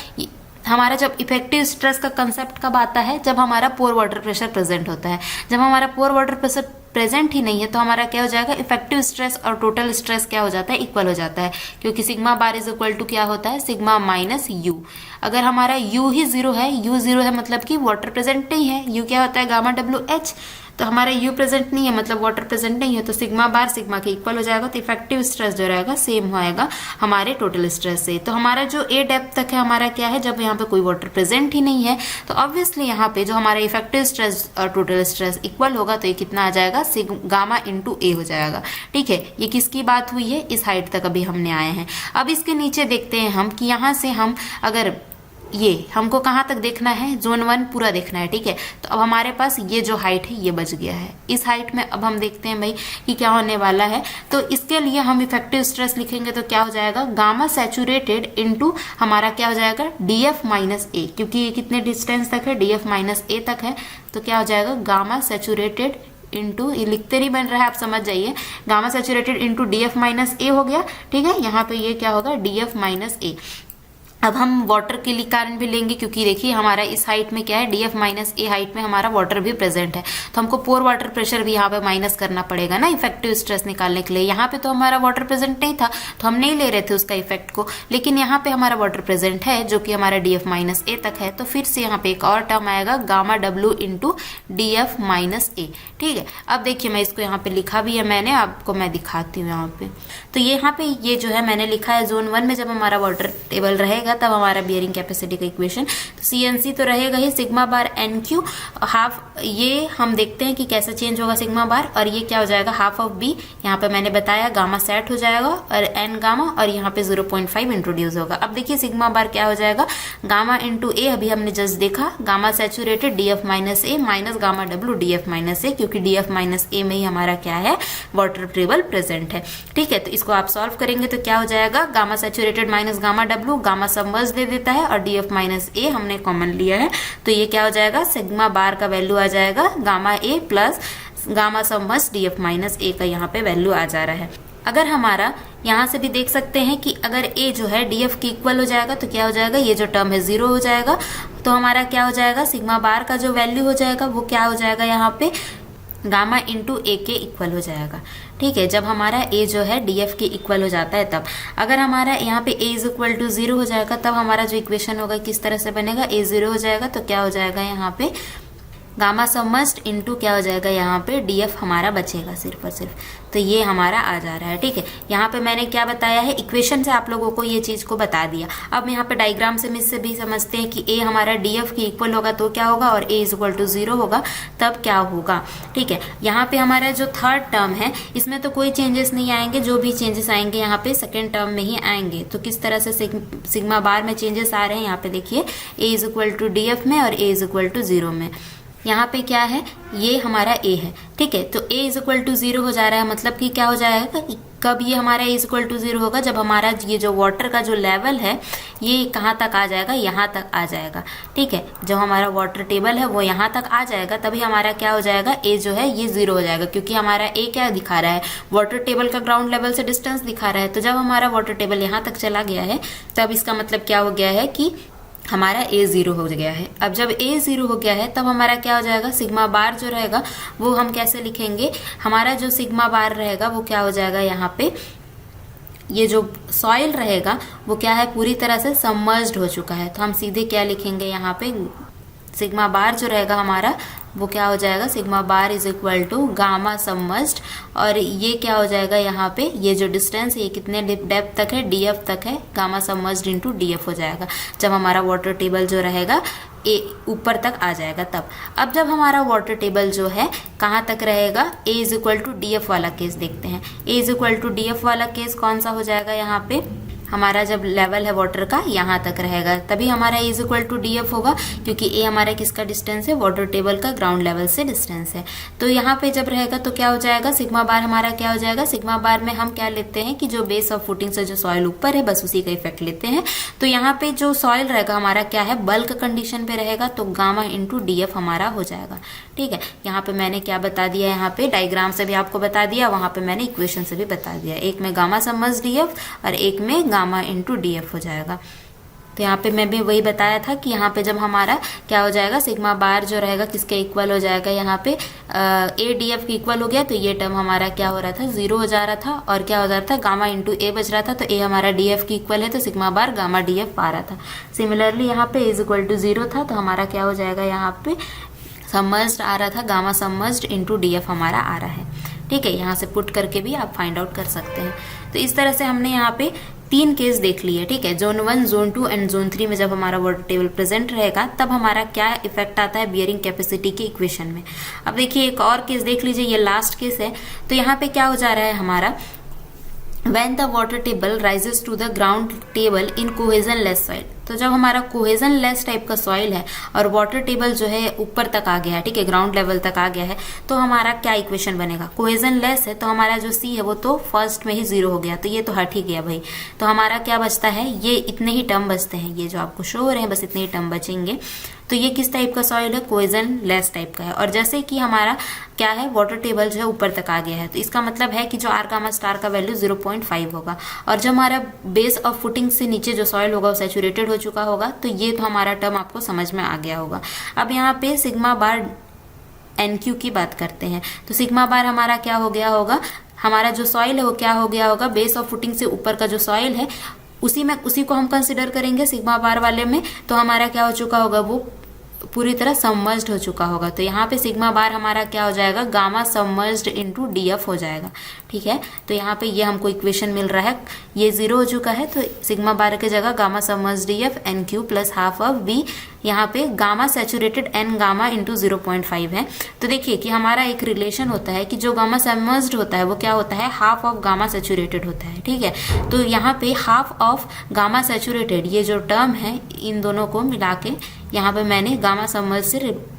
हमारा जब इफेक्टिव स्ट्रेस का कंसेप्ट कब आता है, जब हमारा पोर वाटर प्रेशर प्रेजेंट होता है। जब हमारा पोर वाटर प्रेशर प्रेजेंट ही नहीं है तो हमारा क्या हो जाएगा, इफेक्टिव स्ट्रेस और टोटल स्ट्रेस क्या हो जाता है, इक्वल हो जाता है, क्योंकि sigma bar is equal to क्या होता है, सिग्मा माइनस यू। अगर हमारा यू ही 0 है, यू 0 है मतलब कि वाटर प्रेजेंट नहीं है, यू क्या होता है, गामा WH। तो हमारा यू प्रेजेंट नहीं है, मतलब वाटर प्रेजेंट नहीं है, तो सिग्मा बार सिग्मा के इक्वल हो जाएगा, तो इफेक्टिव स्ट्रेस जो रहेगा सेम होएगा हमारे टोटल स्ट्रेस से। तो हमारा जो ए डेप्थ तक है हमारा क्या है, जब यहाँ पे कोई वाटर प्रेजेंट ही नहीं है तो ऑब्वियसली यहाँ पे जो हमारा इफेक्टिव स्ट्रेस और टोटल स्ट्रेस इक्वल होगा, तो ये कितना आ जाएगा, गामा इंटू ए हो जाएगा। ठीक है, ये किसकी बात हुई है, इस हाइट तक अभी हमने आए हैं। अब इसके नीचे देखते हैं हम कि यहाँ से हम अगर ये हमको कहाँ तक देखना है, जोन 1 पूरा देखना है। ठीक है, तो अब हमारे पास ये जो हाइट है ये बच गया है। इस हाइट में अब हम देखते हैं भाई कि क्या होने वाला है। तो इसके लिए हम इफेक्टिव स्ट्रेस लिखेंगे तो क्या हो जाएगा, गामा सैचुरेटेड इनटू हमारा क्या हो जाएगा, डीएफ माइनस ए, क्योंकि ये कितने डिस्टेंस तक है, डीएफ माइनस ए तक है। तो क्या हो जाएगा, गामा सैचुरेटेड इंटू, ये लिखते नहीं बन रहा है, आप समझ जाइए, gamma saturated into DF minus A हो गया। ठीक है, यहाँ पे ये क्या होगा, डीएफ माइनस ए। अब हम वाटर के लिए कारण भी लेंगे, क्योंकि देखिए हमारा इस हाइट में क्या है, डीएफ माइनस ए हाइट में हमारा वाटर भी प्रेजेंट है, तो हमको पोर वाटर प्रेशर भी यहाँ पे माइनस करना पड़ेगा ना इफेक्टिव स्ट्रेस निकालने के लिए। यहाँ पे तो हमारा वाटर प्रेजेंट नहीं था तो हम नहीं ले रहे थे उसका इफेक्ट को, लेकिन यहाँ पे हमारा वाटर प्रेजेंट है जो कि हमारा डीएफ माइनस ए तक है। तो फिर से यहाँ पे एक और टर्म आएगा, gamma W into DF minus A. ठीक है, अब देखिए मैं इसको यहाँ पे लिखा भी है मैंने, आपको मैं दिखाती हूँ यहाँ पे। तो ये यहाँ पे ये जो है मैंने लिखा है, जोन 1 में जब हमारा वाटर टेबल रहेगा तब हमारा बियरिंग कैपेसिटी का इक्वेशन, तो सीएनसी तो रहेगा ही, sigma bar N Q half, ये हम देखते हैं कि कैसे चेंज होगा सिग्मा बार, और ये क्या हो जाएगा, हाफ ऑफ बी, यहाँ पे मैंने बताया गामा सेट हो जाएगा और एन गामा, और यहाँ पे 0.5 इंट्रोड्यूस होगा। अब देखिए सिग्मा बार क्या हो जाएगा, गामा इंटू ए, अभी हमने जस्ट देखा, gamma saturated DF minus A minus gamma W DF minus A, क्योंकि डीएफ माइनस ए में ही हमारा क्या है, वाटर टेबल प्रेजेंट है। ठीक है, तो इसको आप सॉल्व करेंगे तो क्या हो जाएगा, gamma saturated minus gamma W, gamma submerge दे देता है और डीएफ माइनस ए हमने कॉमन लिया है, तो ये क्या हो जाएगा, सिग्मा बार का वैल्यू आ जाएगा gamma A plus gamma submerge DF minus A का यहाँ पे वैल्यू आ जा रहा है। अगर हमारा यहाँ से भी देख सकते हैं कि अगर ए जो है डीएफ की इक्वल हो जाएगा तो क्या हो जाएगा, ये जो टर्म है 0 हो जाएगा, तो हमारा क्या हो जाएगा, सिग्मा बार का जो वैल्यू हो जाएगा वो क्या हो जाएगा, यहाँ पे गामा इंटू ए के इक्वल हो जाएगा। ठीक है, जब हमारा ए जो है डीएफ के इक्वल हो जाता है तब, अगर हमारा यहाँ पे ए इज इक्वल टू 0 हो जाएगा तब हमारा जो इक्वेशन होगा किस तरह से बनेगा, ए 0 हो जाएगा तो क्या हो जाएगा, यहाँ पे गामा सबमर्ज्ड इनटू क्या हो जाएगा, यहाँ पे डीएफ हमारा बचेगा सिर्फ और सिर्फ, तो ये हमारा आ जा रहा है। ठीक है, यहाँ पे मैंने क्या बताया है, इक्वेशन से आप लोगों को ये चीज को बता दिया। अब यहाँ पे डायग्राम से मिस भी समझते हैं कि ए हमारा डीएफ की इक्वल होगा तो क्या होगा, और ए इज इक्वल टू 0 होगा तब क्या होगा। ठीक है, यहाँ पे हमारा जो थर्ड टर्म है इसमें तो कोई चेंजेस नहीं आएंगे, जो भी चेंजेस आएंगे यहाँ पे सेकेंड टर्म में ही आएंगे। तो किस तरह से सिग्मा बार में चेंजेस आ रहे हैं, यहाँ पे देखिए ए इज इक्वल टू डीएफ में और ए इज इक्वल टू 0 में। यहाँ पे क्या है, ये हमारा ए है। ठीक है, तो ए इज इक्वल टू 0 हो जा रहा है, मतलब कि क्या हो जाएगा, कब ये हमारा ए इज इक्वल टू 0 होगा, जब हमारा ये जो वाटर का जो लेवल है ये कहाँ तक आ जाएगा, यहाँ तक आ जाएगा। ठीक है, जब हमारा वाटर टेबल है वो यहाँ तक आ जाएगा तभी हमारा क्या हो जाएगा, ए जो है ये 0 हो जाएगा, क्योंकि हमारा ए क्या दिखा रहा है, वाटर टेबल का ग्राउंड लेवल से डिस्टेंस दिखा रहा है। तो जब हमारा वाटर टेबल यहाँ तक चला गया है तब इसका मतलब क्या हो गया है कि हमारा ए 0 हो गया है। अब जब ए 0 हो गया है तब हमारा क्या हो जाएगा, सिग्मा बार जो रहेगा वो हम कैसे लिखेंगे, हमारा जो सिग्मा बार रहेगा वो क्या हो जाएगा, यहाँ पे ये जो सॉइल रहेगा वो क्या है, पूरी तरह से सबमर्ज्ड हो चुका है, तो हम सीधे क्या लिखेंगे, यहाँ पे सिग्मा बार जो रहेगा हमारा वो क्या हो जाएगा, sigma bar is equal to gamma submerged, और ये क्या हो जाएगा, यहाँ पे ये जो डिस्टेंस है ये कितने डेप्थ तक है, डीएफ तक है, गामा सबमर्ज्ड इनटू डीएफ हो जाएगा जब हमारा वाटर टेबल जो रहेगा ए ऊपर तक आ जाएगा तब। अब जब हमारा वाटर टेबल जो है कहाँ तक रहेगा, ए इज इक्वल टू डीएफ वाला केस देखते हैं। ए इज इक्वल टू डीएफ वाला केस कौन सा हो जाएगा, यहाँ पे हमारा जब लेवल है वाटर का यहाँ तक रहेगा तभी हमारा ए इज इक्वल टू डीएफ होगा, क्योंकि ए हमारा किसका डिस्टेंस है, वाटर टेबल का ग्राउंड लेवल से डिस्टेंस है। तो यहाँ पे जब रहेगा तो क्या हो जाएगा, सिग्मा बार हमारा क्या हो जाएगा, सिग्मा बार में हम क्या लेते हैं कि जो बेस ऑफ फुटिंग से जो सॉइल ऊपर है बस उसी का इफेक्ट लेते हैं। तो यहाँ पे जो सॉइल रहेगा हमारा क्या है, बल्क कंडीशन पे रहेगा, तो गामा इंटू डीएफ हमारा हो जाएगा। ठीक है, यहाँ पे मैंने क्या बता दिया, यहाँ पे डायग्राम से भी आपको बता दिया, वहां पे मैंने इक्वेशन से भी बता दिया, एक में गामा सबमर्ज्ड डीएफ और एक में गामा इंटू डीएफ हो जाएगा। तो यहाँ पे मैं भी वही बताया था कि यहाँ पे जब हमारा क्या हो जाएगा, सिग्मा बार जो रहेगा किसके इक्वल हो जाएगा, यहाँ पे ए डीएफ के इक्वल हो गया, तो ये टर्म हमारा क्या हो रहा था, 0 हो जा रहा था, और क्या हो जा रहा था, गामा इंटू ए बच रहा था, तो ए हमारा डीएफ की इक्वल है तो सिग्मा बार गामा डीएफ आ रहा था। सिमिलरली यहाँ पे इज इक्वल टू 0 था, तो हमारा क्या हो जाएगा, यहाँ पे सबमर्ज्ड आ रहा था, गामा सबमर्ज्ड इनटू डीएफ हमारा आ रहा है। ठीक है, यहाँ से पुट करके भी आप फाइंड आउट कर सकते हैं। तो इस तरह से हमने यहाँ पे 3 केस देख लिए। ठीक है, जोन 1, जोन 2 एंड जोन 3 में जब हमारा वाटर टेबल प्रेजेंट रहेगा तब हमारा क्या इफेक्ट आता है बियरिंग कैपेसिटी के इक्वेशन में। अब देखिए एक और केस देख लीजिए, ये लास्ट केस है। तो यहाँ पे क्या हो जा रहा है हमारा, when the water table rises to the ground table in cohesion less soil। तो जब हमारा कोहेजन लेस टाइप का सॉइल है और वाटर टेबल जो है ऊपर तक आ गया है, ठीक है, ग्राउंड लेवल तक आ गया है, तो हमारा क्या इक्वेशन बनेगा, कोहेजन लेस है तो हमारा जो सी है वो तो फर्स्ट में ही 0 हो गया, तो ये तो हट ही गया भाई। तो हमारा क्या बचता है, ये इतने ही टर्म बचते हैं, ये जो आपको शो हो रहे हैं बस इतने ही टर्म बचेंगे। तो ये किस टाइप का सॉइल है, कोहेजन लेस टाइप का है। और जैसे कि हमारा क्या है, वाटर टेबल जो है ऊपर तक आ गया है, तो इसका मतलब है कि जो आर गामा स्टार का वैल्यू 0.5 होगा। और जब हमारा बेस ऑफ फुटिंग से नीचे जो सॉइल होगा वो सैचुरेटेड हो चुका होगा। तो ये तो हमारा टर्म आपको समझ में आ गया होगा। अब यहाँ पे सिग्मा बार NQ की बात करते हैं। तो सिग्मा बार हमारा क्या हो गया होगा, हमारा जो सॉइल है वो क्या हो गया होगा, बेस ऑफ फुटिंग से ऊपर का जो सॉइल है उसी को हम कंसिडर करेंगे सिग्मा बार वाले में। तो हमारा क्या हो चुका होगा, वो पूरी तरह सबमर्ज्ड हो चुका होगा। तो यहाँ पे सिग्मा बार हमारा क्या हो जाएगा, गामा सबमर्ज्ड इनटू डीएफ हो जाएगा। ठीक है, तो यहाँ पे ये हमको इक्वेशन मिल रहा है, ये 0 हो चुका है, तो सिग्मा बार की जगह gamma submerged DF NQ plus half of B, यहाँ पे gamma saturated N gamma into 0.5 है। तो देखिए कि हमारा एक रिलेशन होता है कि जो गामा सबमर्ज्ड होता है वो क्या होता है, हाफ ऑफ गामा सैचुरेटेड होता है। ठीक है, तो यहाँ पे हाफ ऑफ गामा सैचुरेटेड ये जो टर्म है इन दोनों को मिला के यहाँ पे मैंने गामा सबमर्ज से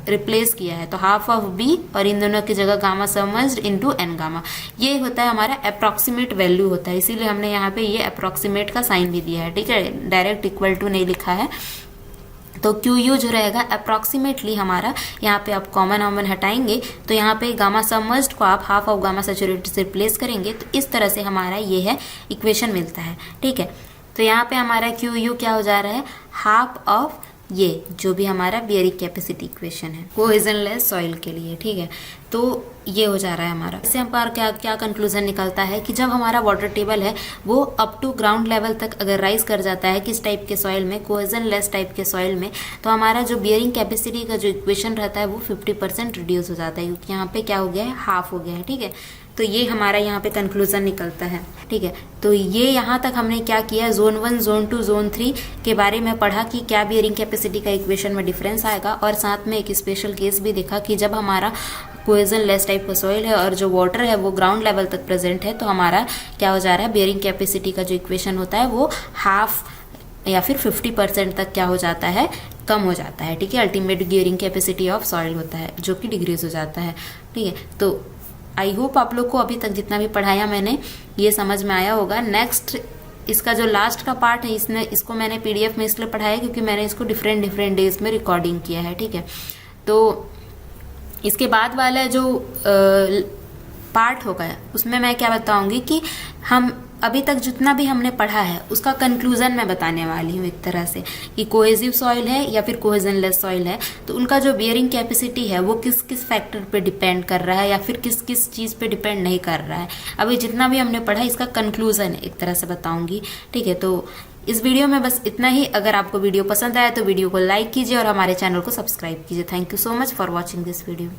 रिप्लेस किया है। तो हाफ ऑफ बी और इन दोनों की जगह gamma submerged into N gamma, ये होता है हमारा अप्रॉक्सीमेट वैल्यू होता है, इसीलिए हमने यहाँ पे ये अप्रॉक्सीमेट का साइन भी दिया है। ठीक है, डायरेक्ट इक्वल टू नहीं लिखा है। तो QU जो रहेगा अप्रॉक्सीमेटली हमारा, यहाँ पे आप कॉमन हटाएंगे तो यहाँ पे गामा सबमर्ज्ड को आप हाफ ऑफ गामा सैचुरेटेड से रिप्लेस करेंगे, तो इस तरह से हमारा ये है इक्वेशन मिलता है। ठीक है, तो यहाँ पे हमारा QU क्या हो जा रहा है, हाफ ऑफ ये जो भी हमारा बियरिंग कैपेसिटी इक्वेशन है कोहेजन लेस सॉइल के लिए। ठीक है, तो ये हो जा रहा है हमारा। इससे हमारा क्या कंक्लूजन निकलता है कि जब हमारा वाटर टेबल है वो अप टू ग्राउंड लेवल तक अगर राइज कर जाता है किस टाइप के सॉइल में, कोहेजन लेस टाइप के सॉइल में, तो हमारा जो बियरिंग कैपेसिटी का जो इक्वेशन रहता है वो 50% रिड्यूस हो जाता है, क्योंकि यहाँ पे क्या हो गया है, हाफ हो गया है। ठीक है, तो ये हमारा यहाँ पे कंक्लूजन निकलता है। ठीक है, तो ये यहाँ तक हमने क्या किया, जोन 1, जोन 2, जोन 3 के बारे में पढ़ा कि क्या बियरिंग कैपेसिटी का इक्वेशन में डिफरेंस आएगा, और साथ में एक स्पेशल केस भी देखा कि जब हमारा कोहेजन लेस टाइप का सॉइल है और जो वाटर है वो ग्राउंड लेवल तक प्रेजेंट है, तो हमारा क्या हो जा रहा है, बियरिंग कैपेसिटी का जो इक्वेशन होता है वो हाफ या फिर 50% तक क्या हो जाता है, कम हो जाता है। ठीक है, ultimate bearing capacity of soil होता है जो कि डिक्रीज हो जाता है। ठीक है, तो आई होप आप लोग को अभी तक जितना भी पढ़ाया मैंने ये समझ में आया होगा। नेक्स्ट इसका जो लास्ट का पार्ट है इसको मैंने PDF में इसलिए पढ़ाया क्योंकि मैंने इसको डिफरेंट डेज में रिकॉर्डिंग किया है। ठीक है, तो इसके बाद वाला जो पार्ट होगा उसमें मैं क्या बताऊंगी कि हम अभी तक जितना भी हमने पढ़ा है उसका कंक्लूजन मैं बताने वाली हूँ एक तरह से, कि कोहेसिव सॉइल है या फिर कोहेजन लेस सॉइल है, तो उनका जो बियरिंग कैपेसिटी है वो किस किस फैक्टर पे डिपेंड कर रहा है या फिर किस किस चीज़ पे डिपेंड नहीं कर रहा है। अभी जितना भी हमने पढ़ा इसका कंक्लूजन एक तरह से बताऊंगी। ठीक है, तो इस वीडियो में बस इतना ही। अगर आपको वीडियो पसंद आया तो वीडियो को लाइक कीजिए और हमारे चैनल को सब्सक्राइब कीजिए। Thank you so much for watching this video.